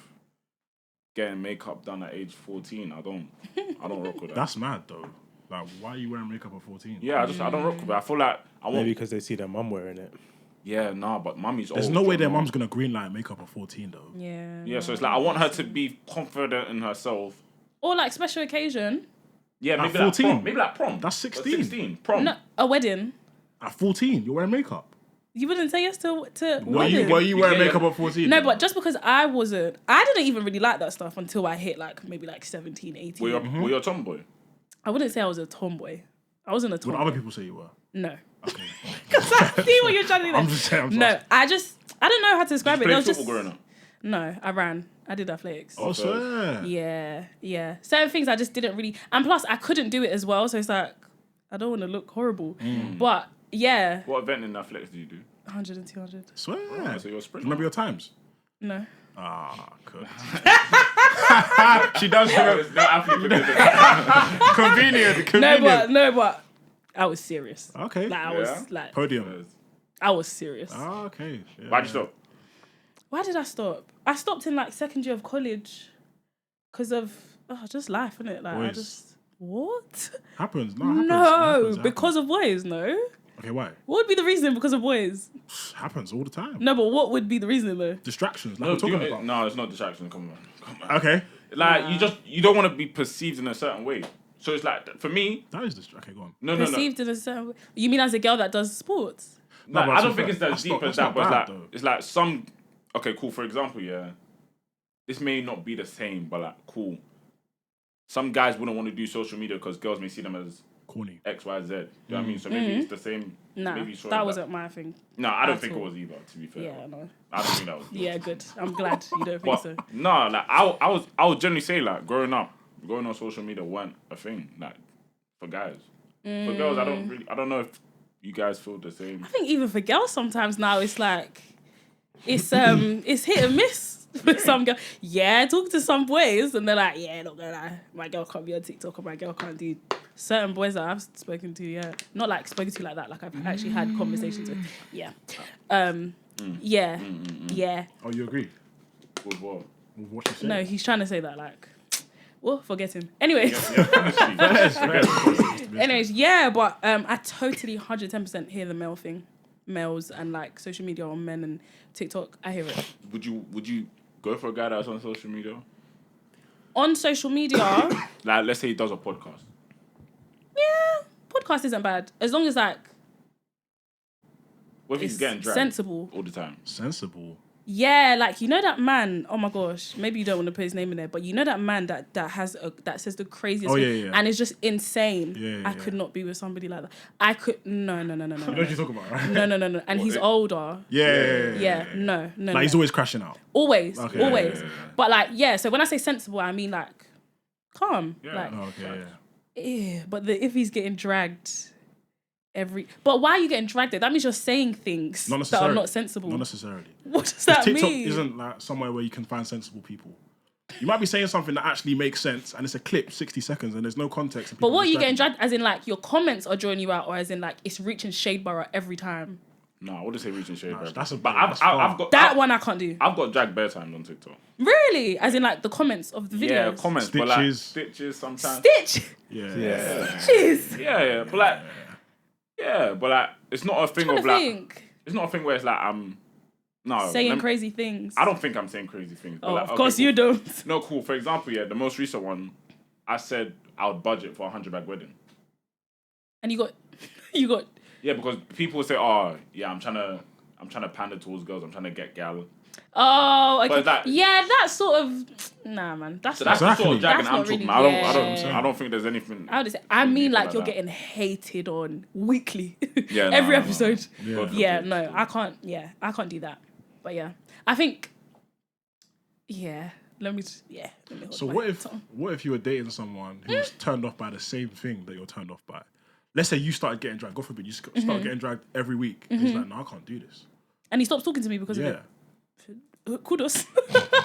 getting makeup done at age 14. I don't rock with that. That's mad though. Like, why are you wearing makeup at 14? Yeah, I don't rock with it. I feel like I want. Maybe because they see their mum wearing it. Yeah, nah, but mummy's There's old. no way you their know? mum's gonna greenlight makeup at 14 though. Yeah. Yeah, so it's like I want her to be confident in herself. Or like special occasion. Yeah, maybe 14? like prom. Maybe like prom. That's 16. 16. Prom. No, a wedding. At 14, you're wearing makeup. You wouldn't say yes to Were wedding. you You wearing get makeup your- at 14? No, but just because I didn't even really like that stuff until I hit like maybe like 17, 18. Were you a tomboy? I wouldn't say I was a tomboy. I wasn't a What tomboy. other people say you were? No. Okay. Because I see what you're trying to do there. I'm just saying. I'm No, I don't know how to describe Did it. you There play was football just growing up? no. I ran. I did athletics. Oh, swear. Yeah. Certain things I just didn't really, and plus I couldn't do it as well. So it's like I don't want to look horrible. But yeah, What event in athletics did you do? 100 and 200. Swear. So you're a sprinter. Remember your times? No. Ah, good. She does remember. No athlete Convenient. No, but I was serious. Okay. Like I Yeah. was like Podium. I was serious. Ah, okay. Yeah. Why'd you stop? Why did I stop? I stopped in like second year of college because of just life, innit? Like I Boys. just what? Happens. No, happens. No, Happens. because of boys. No. Okay, why? What would be the reason because of boys? Happens all the time. No, but what would be the reason though? Distractions, like No, we're talking about. no, it's not distraction. Come on. Okay. Like you don't want to be perceived in a certain way. So it's like for me, That is okay, go on. no. Perceived in a certain way. You mean as a girl that does sports? Like, but I to don't be think fair, it's as that's deep not- as that's that, not but bad, it's though. like some. Okay, cool. For example, yeah, this may not be the same, but like cool. Some guys wouldn't want to do social media because girls may see them as corny. X, Y, Z. Do you know what I mean? So maybe it's the same. Nah, maybe show that wasn't my thing. No, I don't at think all. it was either. To be fair, Yeah, no. I don't think that was. Good. Yeah, good. I'm glad you don't think But so. no, like I would generally say like growing up, going on social media weren't a thing like for guys. For girls, I don't know if you guys feel the same. I think even for girls sometimes now it's like it's hit and miss with some girl. Yeah, talk to some boys and they're like, yeah, not gonna lie, my girl can't be on TikTok or my girl can't do certain boys that I've spoken to. Yeah, not like spoken to like that. Like I've actually had conversations with. Yeah, yeah. Oh, you agree With what? with what you said? No, he's trying to say that like. Well, forget him. Anyways. Anyways, yeah, but I totally 110% hear the males and like social media on men and TikTok. I hear it. Would you go for a guy that's on social media? On social media, Like, let's say he does a podcast. yeah, podcast isn't bad as long as like What if he's it's getting dragged sensible. all the time? Sensible. Yeah, like you know that man. Oh my gosh, maybe you don't want to put his name in there, but you know that man that says the craziest. Oh, thing, yeah, yeah. and it's just insane. Yeah, I could not be with somebody like that. I could no. You know what you're talking about, right? No. And he's older. Yeah. No. Like he's always crashing out. Always. Okay. But like, yeah. So when I say sensible, I mean like calm. Yeah. Like, Oh, okay, yeah. yeah. But if he's getting dragged but why are you getting dragged there? That means you're saying things Not that necessarily. are not sensible. Not necessarily. What does that TikTok mean? isn't like somewhere where you can find sensible people. You might be saying something that actually makes sense, and it's a clip, 60 seconds, and there's no context. And But people what are you getting distracted. dragged? As in, like, your comments are drawing you out, or as in, like, it's reaching shade borough every time? No, I wouldn't say reaching shade. bro. that's a but bit- I've that's far. got That one I can't do. I've got dragged bare times on TikTok. Really? As in, like, the comments of the videos? Yeah, comments, but like Stitches. stitches sometimes. Stitch! Yeah. Jeez! Yeah, but like, but like, it's not a thing I'm of trying to like, think. it's not a thing where it's like Saying crazy things. I don't think I'm saying crazy things. But Oh, like, of okay, course cool. you don't. No, cool. For example, the most recent one, I said I would budget for a 100-bag wedding. And you got... Yeah, because people will say, "Oh, yeah, I'm trying to pander towards girls. I'm trying to get gal." Oh, okay. But that- yeah, that's sort of... Nah, man. That's So not... that's the sort Exactly. of dragging That's I'm not talking really- about. yeah. I don't think there's anything. I would say, I mean, like, like you're that. getting hated on weekly. Yeah, no, Every no, no. episode. Yeah. Yeah, no, I can't. Yeah, I can't do that. But yeah, I think. Yeah, let me hold So my tongue. what if you were dating someone who was turned off by the same thing that you're turned off by? Let's say you started getting dragged. God forbid, you started getting dragged every week. And he's like, no, I can't do this. And he stopped talking to me because Yeah. of it. Kudos.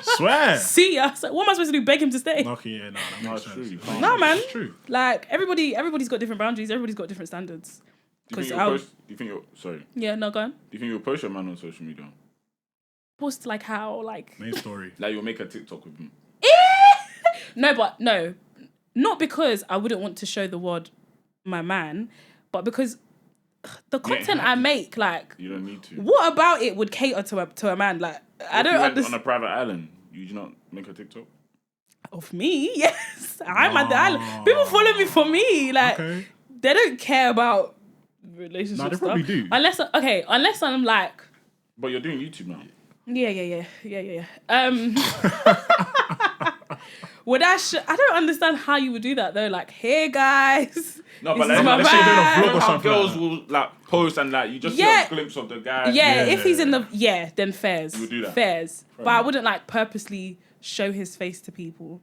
Swear. See ya. So what am I supposed to do? Beg him to stay? Okay, yeah, no, that No, makes it's true. sense. You can't. No, man. It's true. Like everybody's got different boundaries. Everybody's got different standards. Do you think I'll- you'll post? Do you think you'll? Sorry. Do Yeah, no, go on. you think you'll post your man on social media? Post like how like. Main story. Like you'll make a TikTok with him? No, not because I wouldn't want to show the world my man, but because the content I make, like, You don't need to. what about it would cater to a man? Like, I If don't you went on understand. a private island, you do not make a TikTok. Of me, yes, I'm at the island. People follow me for me. Like, Okay. they don't care about relationship Nah, they stuff. probably do. Unless I'm like, But you're doing YouTube now. yeah. I don't understand how you would do that though. Like, hey guys. No, this but is like, my let's say you're doing a man. vlog or How something. Girls like that. will like post and like you just Yeah. see a glimpse of the guy. Yeah, Yeah. if he's in the then fairs. You would do that? Fairs. But I enough. wouldn't like purposely show his face to people.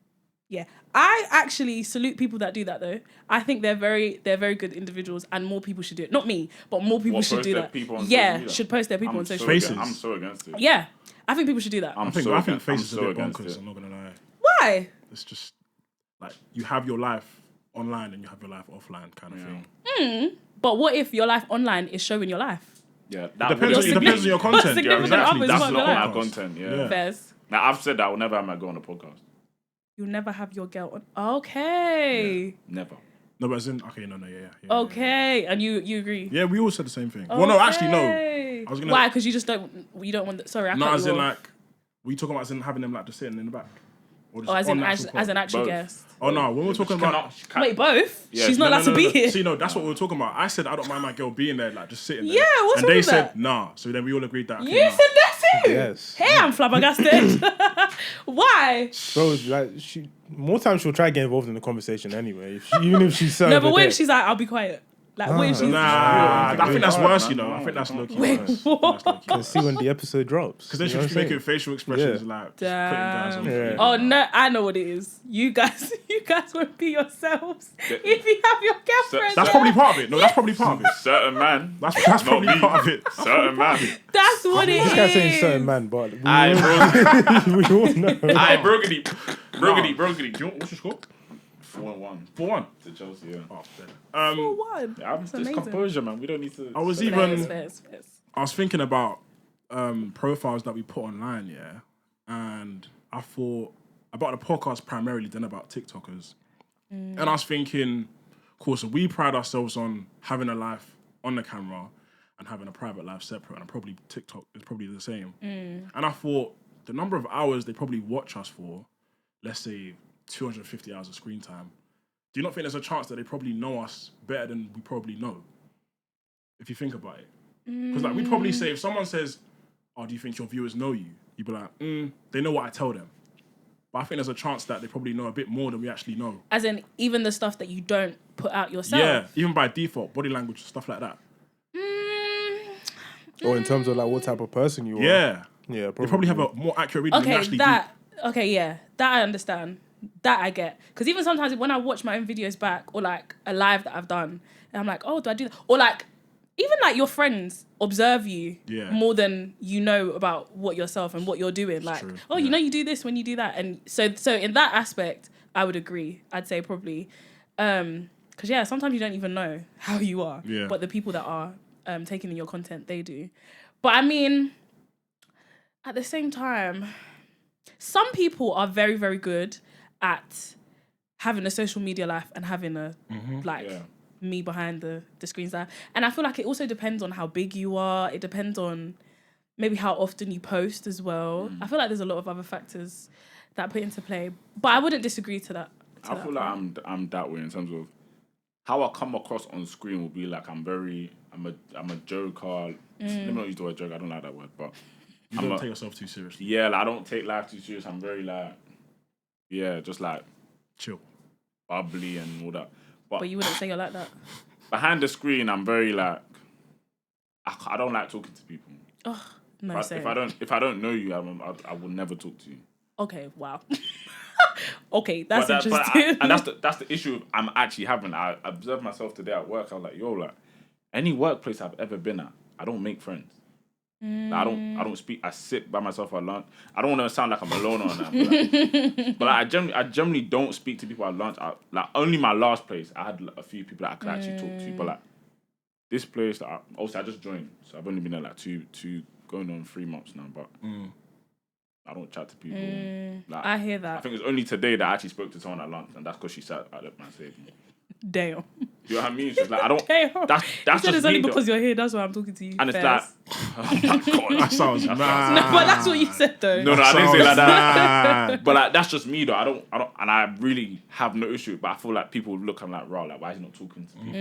Yeah. I actually salute people that do that though. I think they're very good individuals and more people should do it. Not me, but more people What, should post do their that. people on social Yeah, media? should post their people I'm on so social Faces. I'm so against it. Yeah. I think people should do that. I'm I think so faces I'm is a so bit against bonkers. it. I'm not gonna lie. Why? It's just like you have your life online and you have your life offline, kind of thing. But what if your life online is showing your life? Yeah, It that depends on your content. Significant Yeah, others exactly. That's part of not your my life. content. Yeah. Fairs. Now I've said that I will never have my girl on the podcast. You'll never have your girl on. Okay. Never. No, but as in, okay, no, yeah. Okay. And you agree? Yeah, we all said the same thing. Well, no, actually, no. Okay. I was gonna. Why? Because you don't want. Sorry, I No, cut as you in off. like, were you talking about as in having them like just sitting in the back? Or just Or as on an the as, actual as an pod? actual Both. guest. Oh no, when we're talking about. Wait, both? Yeah, She's not allowed to be here. See, no, that's what we were talking about. I said I don't mind my girl being there, like just sitting there. Yeah, what's and wrong they with said that? nah. So then we all agreed that. Okay, You nah. said that too. Yes. Hey, I'm flabbergasted. Why? Bro, like more times she'll try to get involved in the conversation anyway. Even if she's so. No, but what if she's like, I'll be quiet? Like, what if she's... Nah, I think that's Hard, worse, man. you know. I think that's low-key Wait, worse. what? Let's see when the episode drops. Because then You know she's what I'm making facial expressions Yeah. like just putting guys on. Yeah. Oh no, I know what it is. You guys won't be yourselves if you have your girlfriend. That's probably part of it. No, that's probably part of it. Certain man. That's Not probably me. part of it. Certain man. That's what it is. This guy's saying certain man, but we, Aye, we all know. Aye, Brogedy. Do you know what's your score? 4-1. 4-1. To Chelsea, yeah. Oh, fair. For one. Yeah, I'm That's just amazing. composure, man. We don't need to. I was Fair, even. fair. I was thinking about profiles that we put online, yeah, and I thought about the podcast primarily, then about TikTokers, and I was thinking, of course, we pride ourselves on having a life on the camera and having a private life separate, and probably TikTok is probably the same. And I thought the number of hours they probably watch us for, let's say 250 hours of screen time. Do you not think there's a chance that they probably know us better than we probably know? If you think about it. Because like we probably say, if someone says, oh, do you think your viewers know you? You'd be like, they know what I tell them. But I think there's a chance that they probably know a bit more than we actually know. As in, even the stuff that you don't put out yourself. Yeah, even by default, body language, stuff like that. Or in terms of like what type of person you are. Yeah. Yeah, They probably have a more accurate reading than we actually do. Okay, yeah, that I understand. That I get. Because even sometimes when I watch my own videos back, or like a live that I've done, and I'm like, oh, do I do that? Or like, even like your friends observe you more than you know about what yourself and what you're doing. Like, true. oh, you know you do this when you do that. And so in that aspect, I would agree. I'd say probably. Because yeah, sometimes you don't even know how you are. Yeah. But the people that are taking in your content, they do. But I mean, at the same time, some people are very, very good at having a social media life and having a me behind the screens life. And I feel like it also depends on how big you are. It depends on maybe how often you post as well. I feel like there's a lot of other factors that put into play. But I wouldn't disagree to that. I feel like I'm that way in terms of how I come across on screen will be like I'm a joker. Let me not use the word joke. I don't like that word, but You don't take yourself too seriously. yeah, like I don't take life too serious. I'm very like just like Chill. bubbly and all that. But you wouldn't say you're like that. Behind the screen, I'm very like I don't like talking to people. Oh, no, But same. if I don't know you, I will never talk to you. Okay, wow. Okay, that's But interesting. and that's the issue I'm actually having. I observed myself today at work. I was like, yo, like any workplace I've ever been at, I don't make friends. Like, I don't speak. I sit by myself at lunch. I don't want to sound like I'm alone on that. But I generally don't speak to people at lunch. Like only my last place, I had a few people that I could actually talk to. But like this place, also I just joined, so I've only been there like two going on 3 months now. But I don't chat to people. Like, I hear that. I think it's only today that I actually spoke to someone at lunch, and that's because she sat at my table. Damn. Do you know what I mean? She's like, I don't. Damn. That's You just said it's only me, because you're here. That's why I'm talking to you. and it's Fairs. like, oh my god, That sounds mad. No, but that's what you said though. No, I didn't say like that. Mad. But like, that's just me though. I don't, and I really have no issue. But I feel like people look, I'm like, raw, like, why is he not talking to people?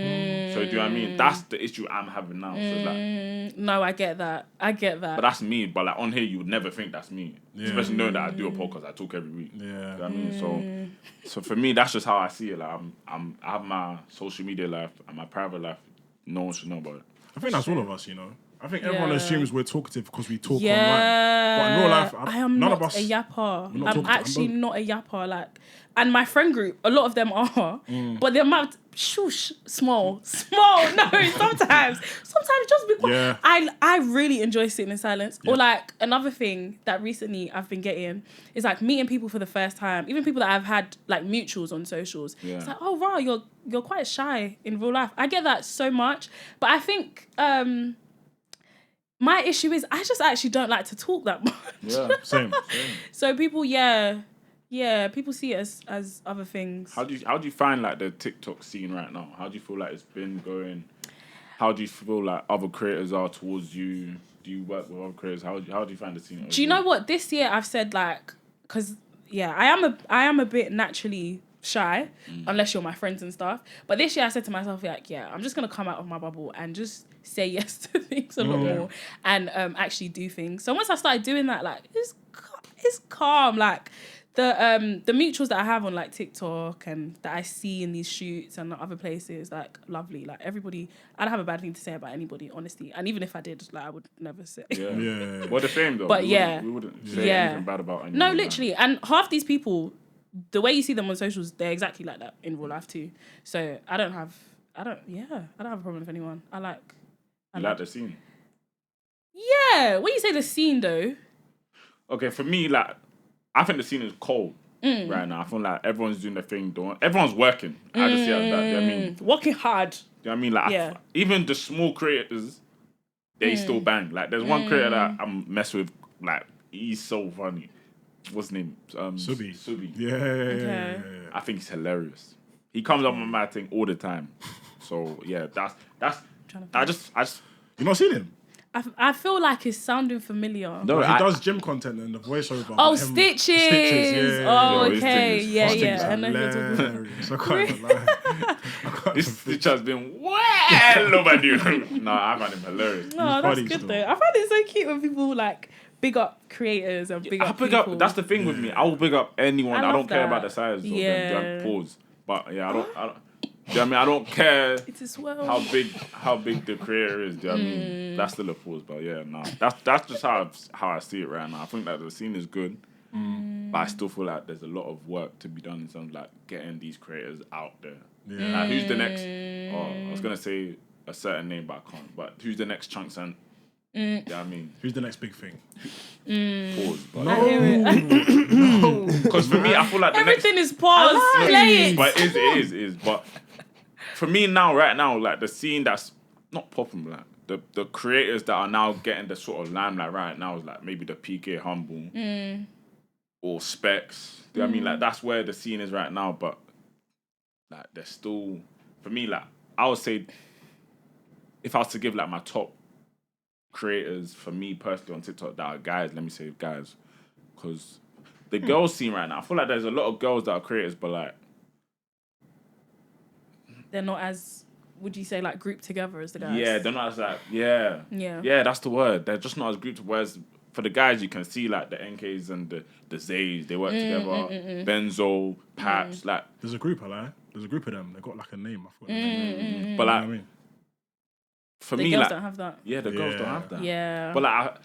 So do you know what I mean? That's the issue I'm having now. So it's like, No, I get that. but that's me. But like on here, you would never think that's me. Especially knowing that I do a podcast, I talk every week. Yeah. You know what I mean? So for me, that's just how I see it. Like I have my social media life and my private life. No one should know about it. I think that's all of us, you know. I think everyone Yeah. assumes we're talkative because we talk Yeah. online. But in real life, I am none not of us. a yapper. not I'm talking to actually them. not a yapper. Like, and my friend group, a lot of them are, but the amount, small. No, sometimes just because Yeah. I really enjoy sitting in silence. Yeah. Or like another thing that recently I've been getting is like meeting people for the first time, even people that I've had like mutuals on socials. Yeah. It's like, oh wow, you're quite shy in real life. I get that so much, but I think my issue is I just actually don't like to talk that much. Yeah. Same. So people, people see it as other things. How do you find like the TikTok scene right now? How do you feel like it's been going? How do you feel like other creators are towards you? Do you work with other creators? How do you find the scene? Do you know what? This year I've said like, because I am a bit naturally shy, unless you're my friends and stuff. But this year I said to myself like, I'm just gonna come out of my bubble and just say yes to things a lot more and actually do things. So once I started doing that, like it's calm. Like the mutuals that I have on like TikTok and that I see in these shoots and other places, like lovely. Like everybody, I don't have a bad thing to say about anybody, honestly. And even if I did, like I would never say. Yeah. Well, the same though. But we wouldn't say anything bad about anyone. No, literally. And half these people, the way you see them on socials, they're exactly like that in real life too. So I don't have a problem with anyone. I like the scene. Yeah. When you say the scene though. Okay, for me, like, I think the scene is cold right now. I feel like everyone's doing their thing. Everyone's working. I just see it like that. Do you know what I mean? Working hard. Do you know what I mean? Like, even the small creators, they still bang. Like, there's one creator that I'm messing with. Like, he's so funny. What's his name? Subi. Yeah. I think he's hilarious. He comes up on my thing all the time. So yeah, that's. I just. You not seen him? I feel like it's sounding familiar. No, he does gym content and the voiceover. Oh, Stitches. Oh, okay. Yeah. I know hilarious. I can't even lie. This Stitch has been well overdue. No, I find him hilarious. No, that's good though. I find it so cute when people like big up creators and big up people. That's the thing with me. I will big up anyone. I don't care about the size. Yeah. Pause. But yeah, I don't. Do you know what I mean? I don't care it is well. how big the creator is. Do you know what I mean? That's still a pause. But yeah, no. That's just how I see it right now. I think that the scene is good. But I still feel like there's a lot of work to be done in terms of like getting these creators out there. Yeah. Like, who's the next? I was gonna say a certain name, but I can't. But who's the next Chunks and? Yeah, I mean, who's the next big thing? Pause. But No. Because for me, I feel like everything is paused. Play it. But it is. But for me now, right now, like the scene that's not popping, like the creators that are now getting the sort of limelight right now is like maybe the PK Humble or Specs. Do you know what I mean? Like that's where the scene is right now. But like there's still, for me, like I would say, if I was to give like my top creators for me personally on TikTok that are guys, let me say guys, because the girls scene right now, I feel like there's a lot of girls that are creators, but like they're not as, would you say, like grouped together as the guys? Yeah, they're not as like yeah, that's the word. They're just not as grouped. Whereas for the guys, you can see like the NKs and the Zays, they work together. Benzo, Paps, like there's a group. There's a group of them. They got like a name. I forgot. But like. You know what I mean? For the me, girls like, don't have that. Yeah, the girls don't have that. Yeah. But like,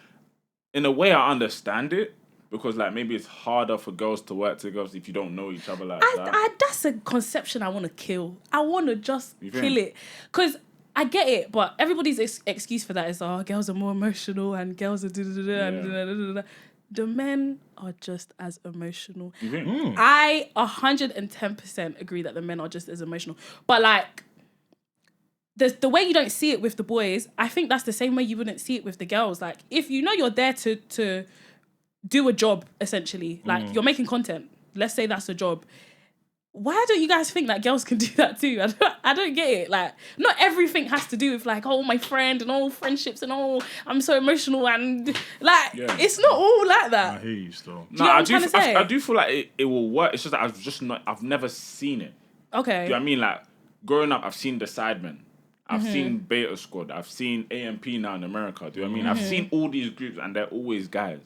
in a way, I understand it because like maybe it's harder for girls to work together if you don't know each other like that. That's a conception I want to kill. I want to just You kill think? it because I get it, but everybody's excuse for that is girls are more emotional and girls are and the men are just as emotional. You think? I 110% agree that the men are just as emotional, but like. The way you don't see it with the boys, I think that's the same way you wouldn't see it with the girls. Like, if you know you're there to do a job, essentially, like you're making content, let's say that's a job, why don't you guys think that girls can do that too? I don't get it. Like, not everything has to do with like, oh, my friend and all friendships and all, I'm so emotional and like, it's not all like that. I hear you still. Do you know what I'm trying to say? I do feel like it will work. It's just that I've never seen it. Okay. Do you know what I mean? Like, growing up, I've seen the Sidemen. I've seen Beta Squad. I've seen AMP now in America. Do you know what I mean? I've seen all these groups and they're always guys.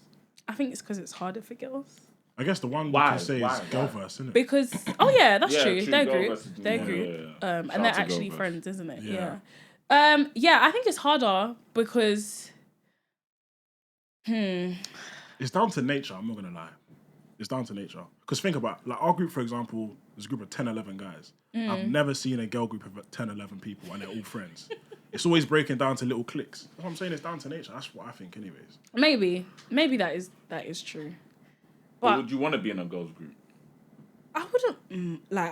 I think it's because it's harder for girls. I guess the one you can say is Girlverse, isn't it? Because, that's true. They're group. They're Yeah, group. yeah. And they're actually friends, isn't it? Yeah. I think it's harder because... It's down to nature, I'm not going to lie. It's down to nature. Because think about, like our group, for example, there's a group of 10, 11 guys. I've never seen a girl group of 10, 11 people and they're all friends. It's always breaking down to little cliques. That's what I'm saying, it's down to nature. That's what I think anyways. Maybe that is true. But would you want to be in a girls group? I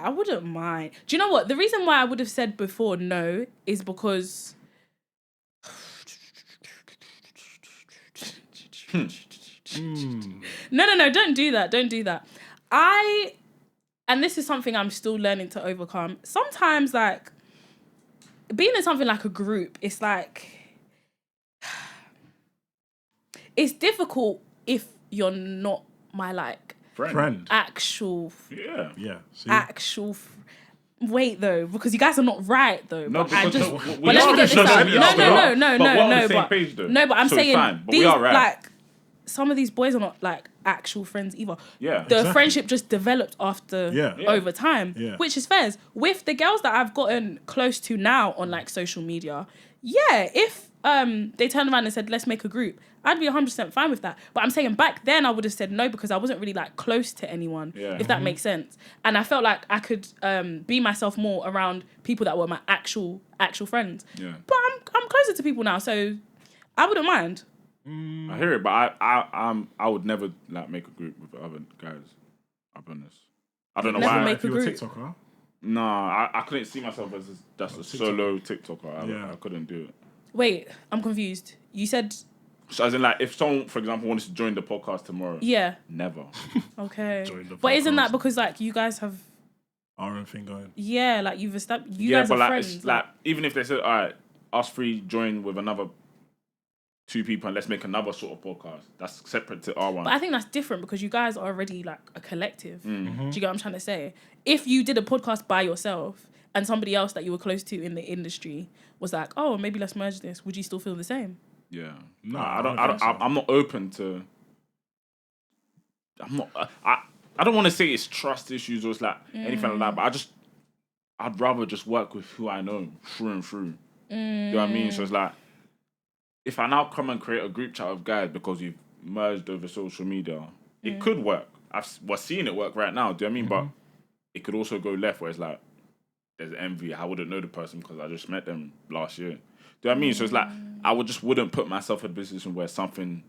wouldn't mind. Do you know what? The reason why I would have said before no is because... No, don't do that. And this is something I'm still learning to overcome. Sometimes, like, being in something like a group, it's like, it's difficult if you're not my, like, Friend. actual... Yeah. See? Wait, though, because you guys are not right, though. No, but because let me get this out. No, but I'm same saying page, though. no, but I'm So saying fine, but we these are right. like some of these boys are not like actual friends either. Yeah. The friendship just developed after over time, which is fair. With the girls that I've gotten close to now on like social media, if they turned around and said, let's make a group, I'd be 100% fine with that. But I'm saying back then I would have said no because I wasn't really like close to anyone, if that makes sense. And I felt like I could be myself more around people that were my actual friends. Yeah. But I'm closer to people now, so I wouldn't mind. I hear it, but I would never like make a group with other guys. I'll be honest. I don't know Never why. make If a you were a group. TikToker, No, I couldn't see myself as just a solo TikToker. I couldn't do it. Wait, I'm confused. You said So as in like, if someone, for example, wanted to join the podcast tomorrow, never. okay. Join the But isn't that podcast. because like you guys have our own thing going. like you've established you Yeah, guys but are like, friends. it's like even if they said, all right, us three join with another 2 people and let's make another sort of podcast that's separate to our one. But I think that's different because you guys are already like a collective. Mm-hmm. Do you get what I'm trying to say? If you did a podcast by yourself and somebody else that you were close to in the industry was like, oh, maybe let's merge this, would you still feel the same? Yeah. No, I don't think so. I'm not open to. I'm not. I don't want to say it's trust issues or it's like anything like that, but I'd rather just work with who I know through and through. You know what I mean? So it's like, if I now come and create a group chat of guys because we've merged over social media, it could work. We're seeing it work right now. Do you know what I mean? But it could also go left where it's like, there's envy. I wouldn't know the person because I just met them last year. Do you know what I mean? So it's like, I wouldn't put myself in a position where something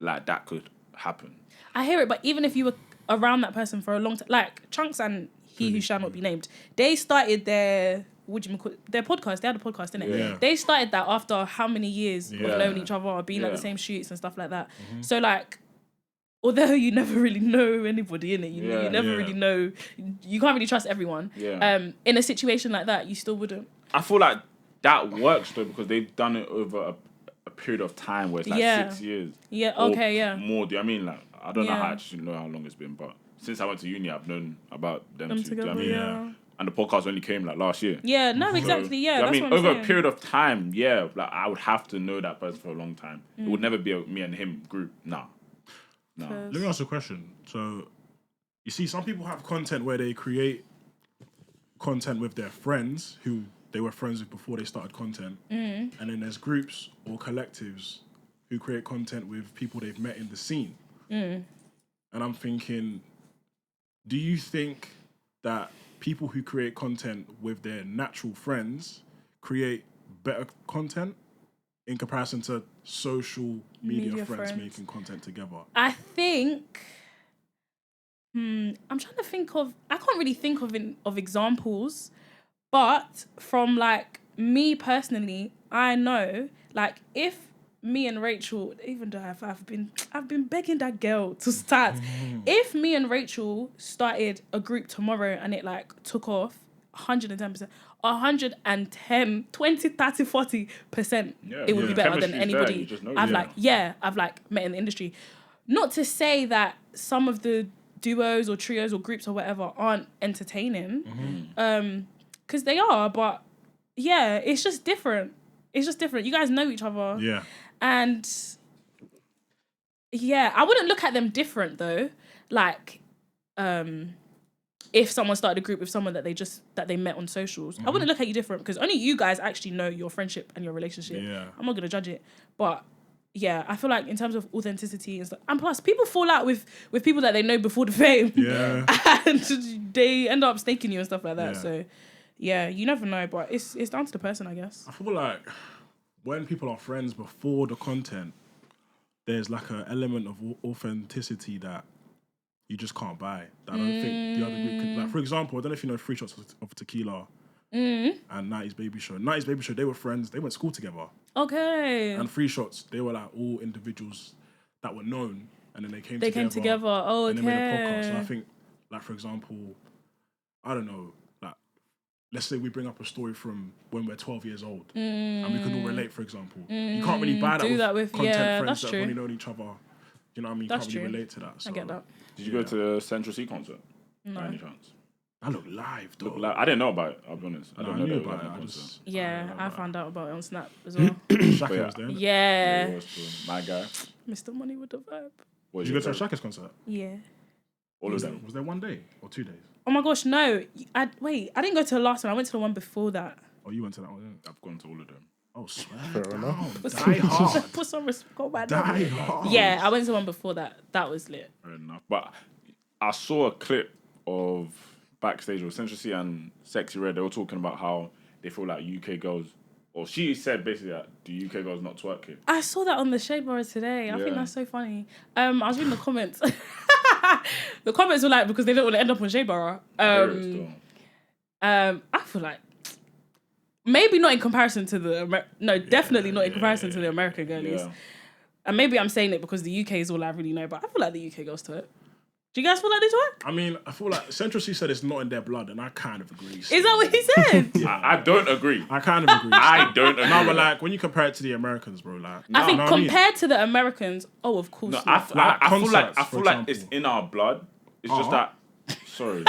like that could happen. I hear it, but even if you were around that person for a long time, like Chunks and He Who Shall Not Be Named, they started their their podcast. They had a podcast, didn't it? Yeah. They started that after how many years of Yeah. knowing each other, being at the Yeah. same shoots and stuff like that. So like, although you never really know anybody in it, you never really know, you can't really trust everyone. Yeah. In a situation like that, you still wouldn't. I feel like that works though because they've done it over a period of time where it's like 6 years. Yeah. or Okay. Yeah. More. Do you know what I mean? Like, I don't know Yeah. how I actually know how long it's been, but since I went to uni, I've known about them two. Do you know Together. what I mean? Yeah. And the podcast only came like last year. Yeah. No. Exactly. Yeah. Do you know That's what I mean? what I'm Over saying. a period of time, like I would have to know that person for a long time. It would never be a me and him group. Nah. Let me ask you a question. So, you see, some people have content where they create content with their friends who they were friends with before they started content. And then there's groups or collectives who create content with people they've met in the scene. And I'm thinking, do you think that people who create content with their natural friends create better content in comparison to social media friends making content together? I think. I'm trying to think of. I can't really think of examples, but from like me personally, I know like if me and Rachel, even though I've been begging that girl to start. If me and Rachel started a group tomorrow and it like took off 110%, 110, 20, 30, 40%, it would be better than Chemistry's anybody there, you just know I've it. I've like met in the industry. Not to say that some of the duos or trios or groups or whatever aren't entertaining, because they are, but yeah, it's just different. It's just different. You guys know each other. Yeah. And yeah, I wouldn't look at them different though. Like, if someone started a group with someone that they met on socials, I wouldn't look at you different because only you guys actually know your friendship and your relationship. Yeah. I'm not gonna judge it, but yeah, I feel like in terms of authenticity and stuff, and plus people fall out with people that they know before the fame, and they end up snaking you and stuff like that. Yeah. So yeah, you never know, but it's down to the person, I guess. I feel like when people are friends before the content, there's like an element of authenticity that you just can't buy. That I don't think the other group could. Like, for example, I don't know if you know 3 Shots of Tequila and 90s Baby Show. 90s Baby Show, they were friends. They went to school together. Okay. And 3 Shots, they were like all individuals that were known, and then they came together. Oh, okay. And they made a podcast. So I think, like, for example, I don't know, like, let's say we bring up a story from when we're 12 years old and we can all relate, for example. You can't really buy that with content friends that have only known each other. You know what I mean? You That's can't really true. relate to that. So. I get that. Did you go to the Central C concert? No. By any chance? I look live, though. I didn't know about it. I'll be honest. I No, don't I know knew they were about it. having a I concert. just... Yeah, I found out about it on Snap as well. Shaka yeah. was there. innit? Yeah. It was true. My guy. Mr. Money with the vibe. What Did is you go to your Shaka's concert? Yeah. All of them. Was there 1 day or 2 days? Oh my gosh, no. I didn't go to the last one. I went to the one before that. Oh, you went to that one, didn't you? I've gone to all of them. Oh, swear Fair enough. down. Die hard. Put some respect on my Die name. hard. Yeah, I went to the one before that. That was lit. Fair enough. But I saw a clip of backstage with Central C and Sexy Red. They were talking about how they feel like UK girls, or she said basically that the UK girls not twerking. I saw that on the Shade Bar today. I Yeah. think that's so funny. I was reading the comments. The comments were like, because they don't want to end up on Shade Bar. Hear it still. I feel like maybe not in comparison to the definitely not in comparison to the American girlies. Yeah. And maybe I'm saying it because the UK is all I really know, but I feel like the UK girls twerk. Do you guys feel like they twerk? I mean, I feel like Central C said it's not in their blood, and I kind of agree. Is that what he said? I don't agree. I kind of agree. I don't agree. No, with but that. like when you compare it to the Americans, bro, like I think you know what I mean? compared to the Americans, oh, of course No, not. I feel like concerts, for it's example. in our blood. It's just Uh-huh. that. Sorry.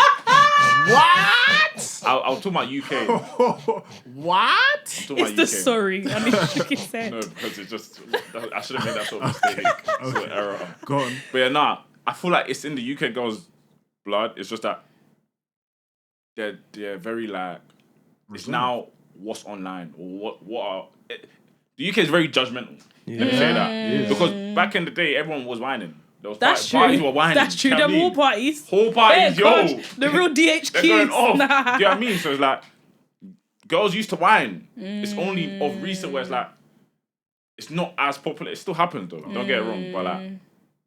What? I'll talk about UK. What? It's the sorry. I mean, shook his head. No, because it's just I should have made that sort of mistake, sort of error. Go on. But yeah, nah. I feel like it's in the UK girls' blood. It's just that they're very like it's now what's online or what are the UK is very judgmental. Let me say that because back in the day everyone was whining. There was That's parties true. were whining. That's true. Do you know Them what I all mean? parties. Whole parties, Yeah, yo. God, the real DH They're kids. going off. Nah. Do you know what I mean? So it's like girls used to whine. It's only of recent where it's like it's not as popular. It still happens though. Don't get it wrong, but like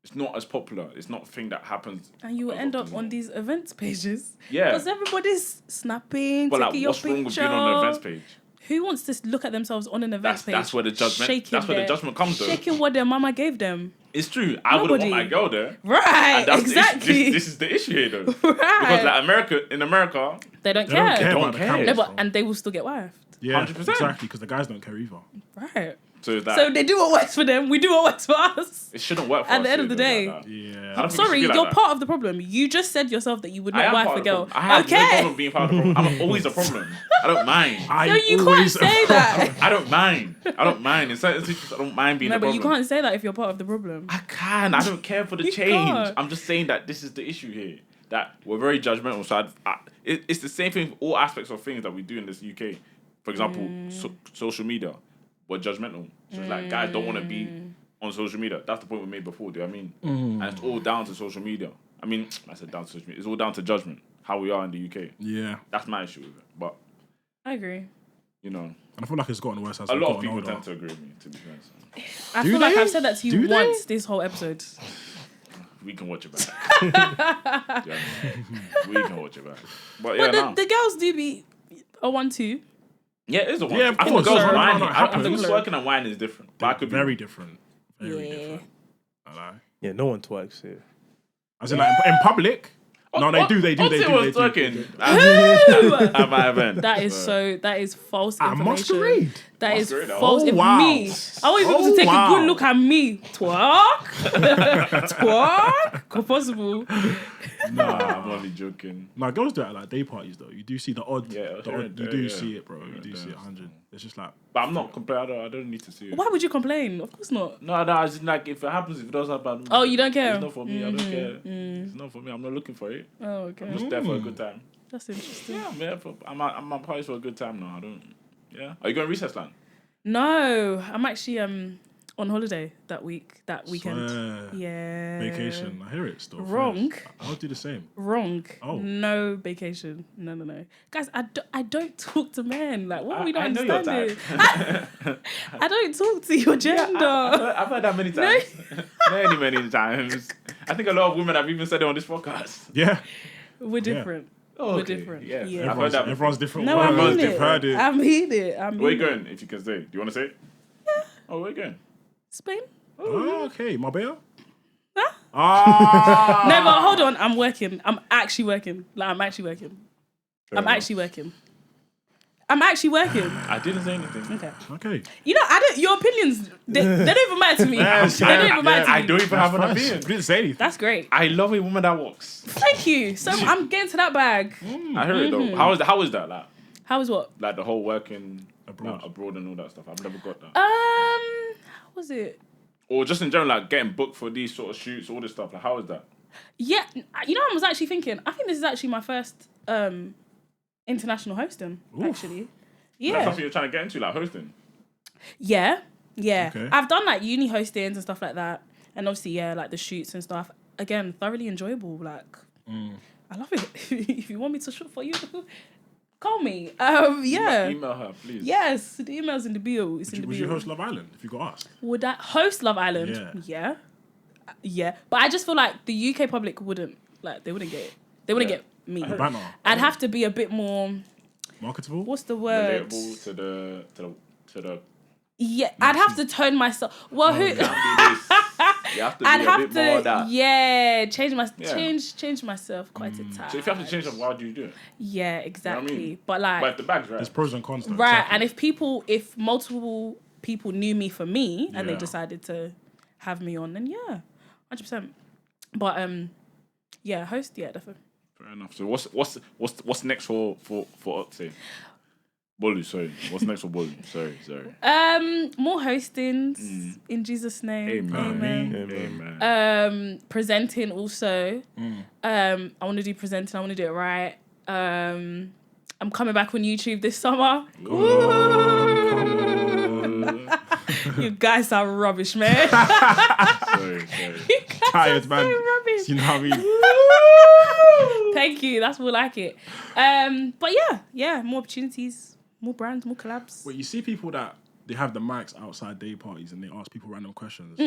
it's not as popular. It's not a thing that happens. And you will end up on these events pages. Yeah. Because everybody's snapping, But like, taking your what's wrong with picture. being on an events page? Who wants to look at themselves on an events page? That's where the judgment. shaking That's where the their- judgment comes though. Shaking what their mama gave them. It's true. I wouldn't want Nobody. my girl there. Right, And that's the issue. exactly. This is the issue here though. Right. Because like in America, They don't They care. don't care don't about the care. cameras, No, but, bro. and they will still get wifed. Yeah, 100%. exactly, because the guys don't care either. Right. so it's that So they do what works for them. We do what works for us. it shouldn't work for At us the end here, of the though, day. like that. Yeah. I don't I'm think it sorry, should be like you're that. part of the problem. You just said yourself that you would I not am wife part a of the girl. problem. I have no Okay. problem being part of the problem. I'm always a problem. I don't mind. So you can't say that. I don't mind. I don't mind. In certain situations, I don't mind being No, the but problem. you can't say that if you're part of the problem. I can. I don't care for the You change. can't. I'm just saying that this is the issue here. That we're very judgmental. So it's the same thing with all aspects of things that we do in this UK. For example, social media. We're judgmental. So it's like guys don't want to be on social media. That's the point we made before. Do you know what I mean? And it's all down to social media. I mean, I said down to social media. It's all down to judgment. How we are in the UK. Yeah. That's my issue with it. But I agree. you know, And I feel like it's gotten worse as a we've lot of gotten people older. tend to agree with me. To be fair, so. I Do feel like they? I've said that to you Do they? once this whole episode. We can watch it back. Yeah, we can watch it back. But yeah, But the girls do be a 1-2. yeah, it is a one. Yeah, of I think course. girls No, no, whining. no, it I think happens. twerking and whining is different. But I could be Very wrong. different. Very Yeah. different. I lie. Yeah, no one twerks here. As in, like, in public? No, they do. Otsy was twerking Who? at my event. That is false At information. Masquerade? That is Masquerade, oh. false. Oh, If wow. me, I want people to take a good look at me. Twerk, twerk, if possible. Nah, I'm only joking. No, girls do it at like day parties though. You do see the odd. Yeah, the here odd and you there, do yeah. see it, bro. You Here do and see there, it 100. It's just like. But I'm not complaining. I don't need to see it. Why would you complain? Of course not. No, as in, like if it happens, if it doesn't happen. Oh, you don't care? It's not for me. I don't care. It's not for me. I'm not looking for it. Oh, okay. I'm just there for a good time. That's interesting. Yeah, I'm there for. I'm at parties for a good time now. I don't. Yeah. Are you going recess land? No, I'm actually on holiday that weekend. Swear. Yeah. Vacation. I hear it still. Wrong. I'll do the same. Wrong. Oh. No vacation. No. Guys, I don't talk to men. Like, what are we not I know your understanding? type. I don't talk to your gender. I've heard that many times. many times. I think a lot of women have even said it on this podcast. Yeah. We're different. Oh, We're okay. different. Yeah. Yeah. I've heard that. Everyone's different. No, I words. mean They've it. heard it. I mean it. Where are you going? If you can say. Do you want to say it? Yeah. Oh, where are you going? Spain? Oh, okay. Marbella? Huh? Ah. No, but hold on. I'm working. I'm actually working. Like, I'm actually working. I'm actually working. I'm actually working. I didn't say anything. Okay. Okay. You know, your opinions, they don't even matter to me. Yes, They don't even matter to me. I don't even have an Fine. opinion. You didn't say anything. That's great. I love a woman that walks. Thank you. So I'm getting to that bag. I heard it though. How is that? How was what? Like the whole working Abroad. abroad and all that stuff. I've never got that. How was it? Or just in general, like getting booked for these sort of shoots, all this stuff. Like, how is that? Yeah, you know, I was actually thinking. I think this is actually my first international hosting. Actually, That's yeah, something you're trying to get into, like hosting. yeah. Okay. I've done like uni hostings and stuff like that, and obviously, yeah, like the shoots and stuff. Again, thoroughly enjoyable. Like, I love it. If you want me to shoot for you, call me. Yeah. Email her, please. Yes, the email's in the bio. It's in the Would bio. you host Love Island if you got asked? Would I host Love Island? Yeah. Yeah. But I just feel like the UK public wouldn't get it. They wouldn't get me. Banner. I'd have to be a bit more. Marketable? What's the word? Relatable to the. Yeah, I'd have to tone myself. Well, who? You have to be I'd a have bit more of that. to, yeah, change Yeah. myself quite a tad. So if you have to change them, why do you do it? Yeah, exactly. mean? But like, But if the bag's right. There's pros and cons though. right, Exactly. and if multiple people knew me for me and they Yeah. decided to have me on, then yeah, 100%. But yeah, host, yeah, definitely. Fair enough. So what's next for Oxy? Bolu, sorry. What's next for Bolu? Sorry. More hostings in Jesus' name. Amen. Presenting also. I want to do presenting. I want to do it right. I'm coming back on YouTube this summer. You guys are rubbish, man. Sorry. You guys Tired, are man. so rubbish. You know what I mean? Thank you. That's more like it. But yeah, more opportunities, more brands, more collabs. But you see people that they have the mics outside day parties and they ask people random questions.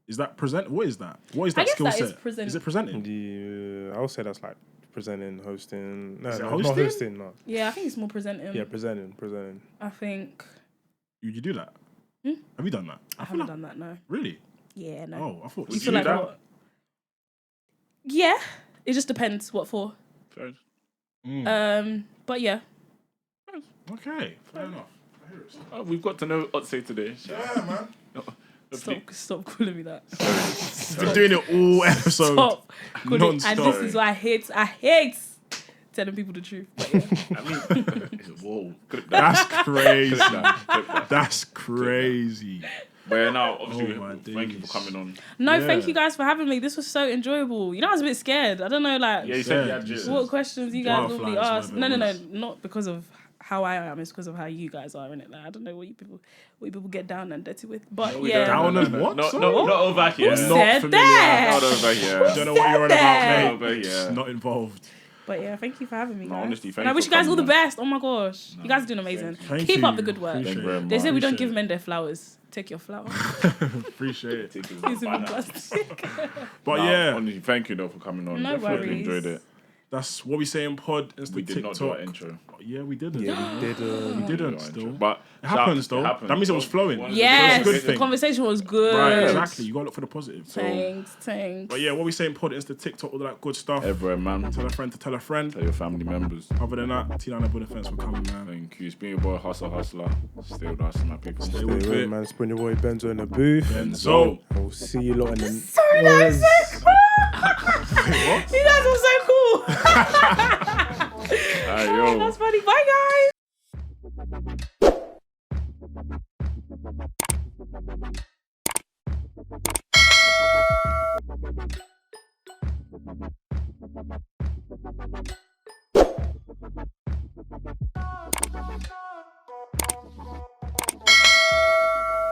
Is that present? What is that? What is I that guess skill that is set? present- Is it presenting? Yeah, I would say that's like presenting, hosting. No, Is it not hosting? hosting. No. Yeah, I think it's more presenting. Yeah, presenting. I think You do that? Have you done that? I haven't done that. No. Really? Yeah, no. Oh, I thought. You Would feel you like do that? what? Yeah, it just depends what for. Sorry. But yeah. Okay, fair enough. I hear it. Oh, we've got to know Oxy today. Yeah, man. Stop calling me that. Been doing it all episode. Stop calling. And Non-stop. this is why I hate telling people the truth. But yeah. I mean, whoa. Clip that. That's crazy. Clip that. That's crazy. But now, obviously, Oh my thank you for days. coming on. No, Yeah. thank you guys for having me. This was so enjoyable. You know, I was a bit scared. I don't know, like, Yeah, you said you had jitters. what questions you guys Butterflies, normally ask. whatever No, it was. not because of how I am. It's because of how you guys are in it. Like, I don't know what you people get down and dirty with. But We yeah, Down and what? No, So? not over here. Who Not said familiar. that? Not over here. Don't know what you're on that? about, Over mate. here. Not involved. But yeah, thank you for having me, No, guys. honestly, thank and I you wish for you guys all the coming on. best. Oh my gosh, you guys are doing amazing. Thank Keep you. up the good work. Appreciate Thank you very it. much. They say we don't Appreciate give it. men their flowers. Take your flower. Appreciate it. Take it It's in back. plastic. But Nah, yeah, honestly, thank you though for coming on. No Definitely worries. enjoyed it. that's what we say in pod. Insta We did TikTok. not do our intro. Yeah, we didn't. Yeah, we did. We didn't Do our still. intro. But It happens though. That means it was flowing. Yes, good the thing. conversation was good. Right, exactly. You gotta look for the positive. Thanks. But yeah, what we say in pod, Insta TikTok, all that good stuff. Everywhere, man. Tell a friend to tell a friend. Tell your family members. Other than that, Tina and Defense for coming, man. Thank you. It's been your boy Hustler. Stay with us, my people. Stay Stay with with it. man. It's been your boy Benzo in the booth. Benzo. We'll see you lot in the. Sorry, that was so cool. You guys were so cool. Alright, yo. That's funny. Bye, guys.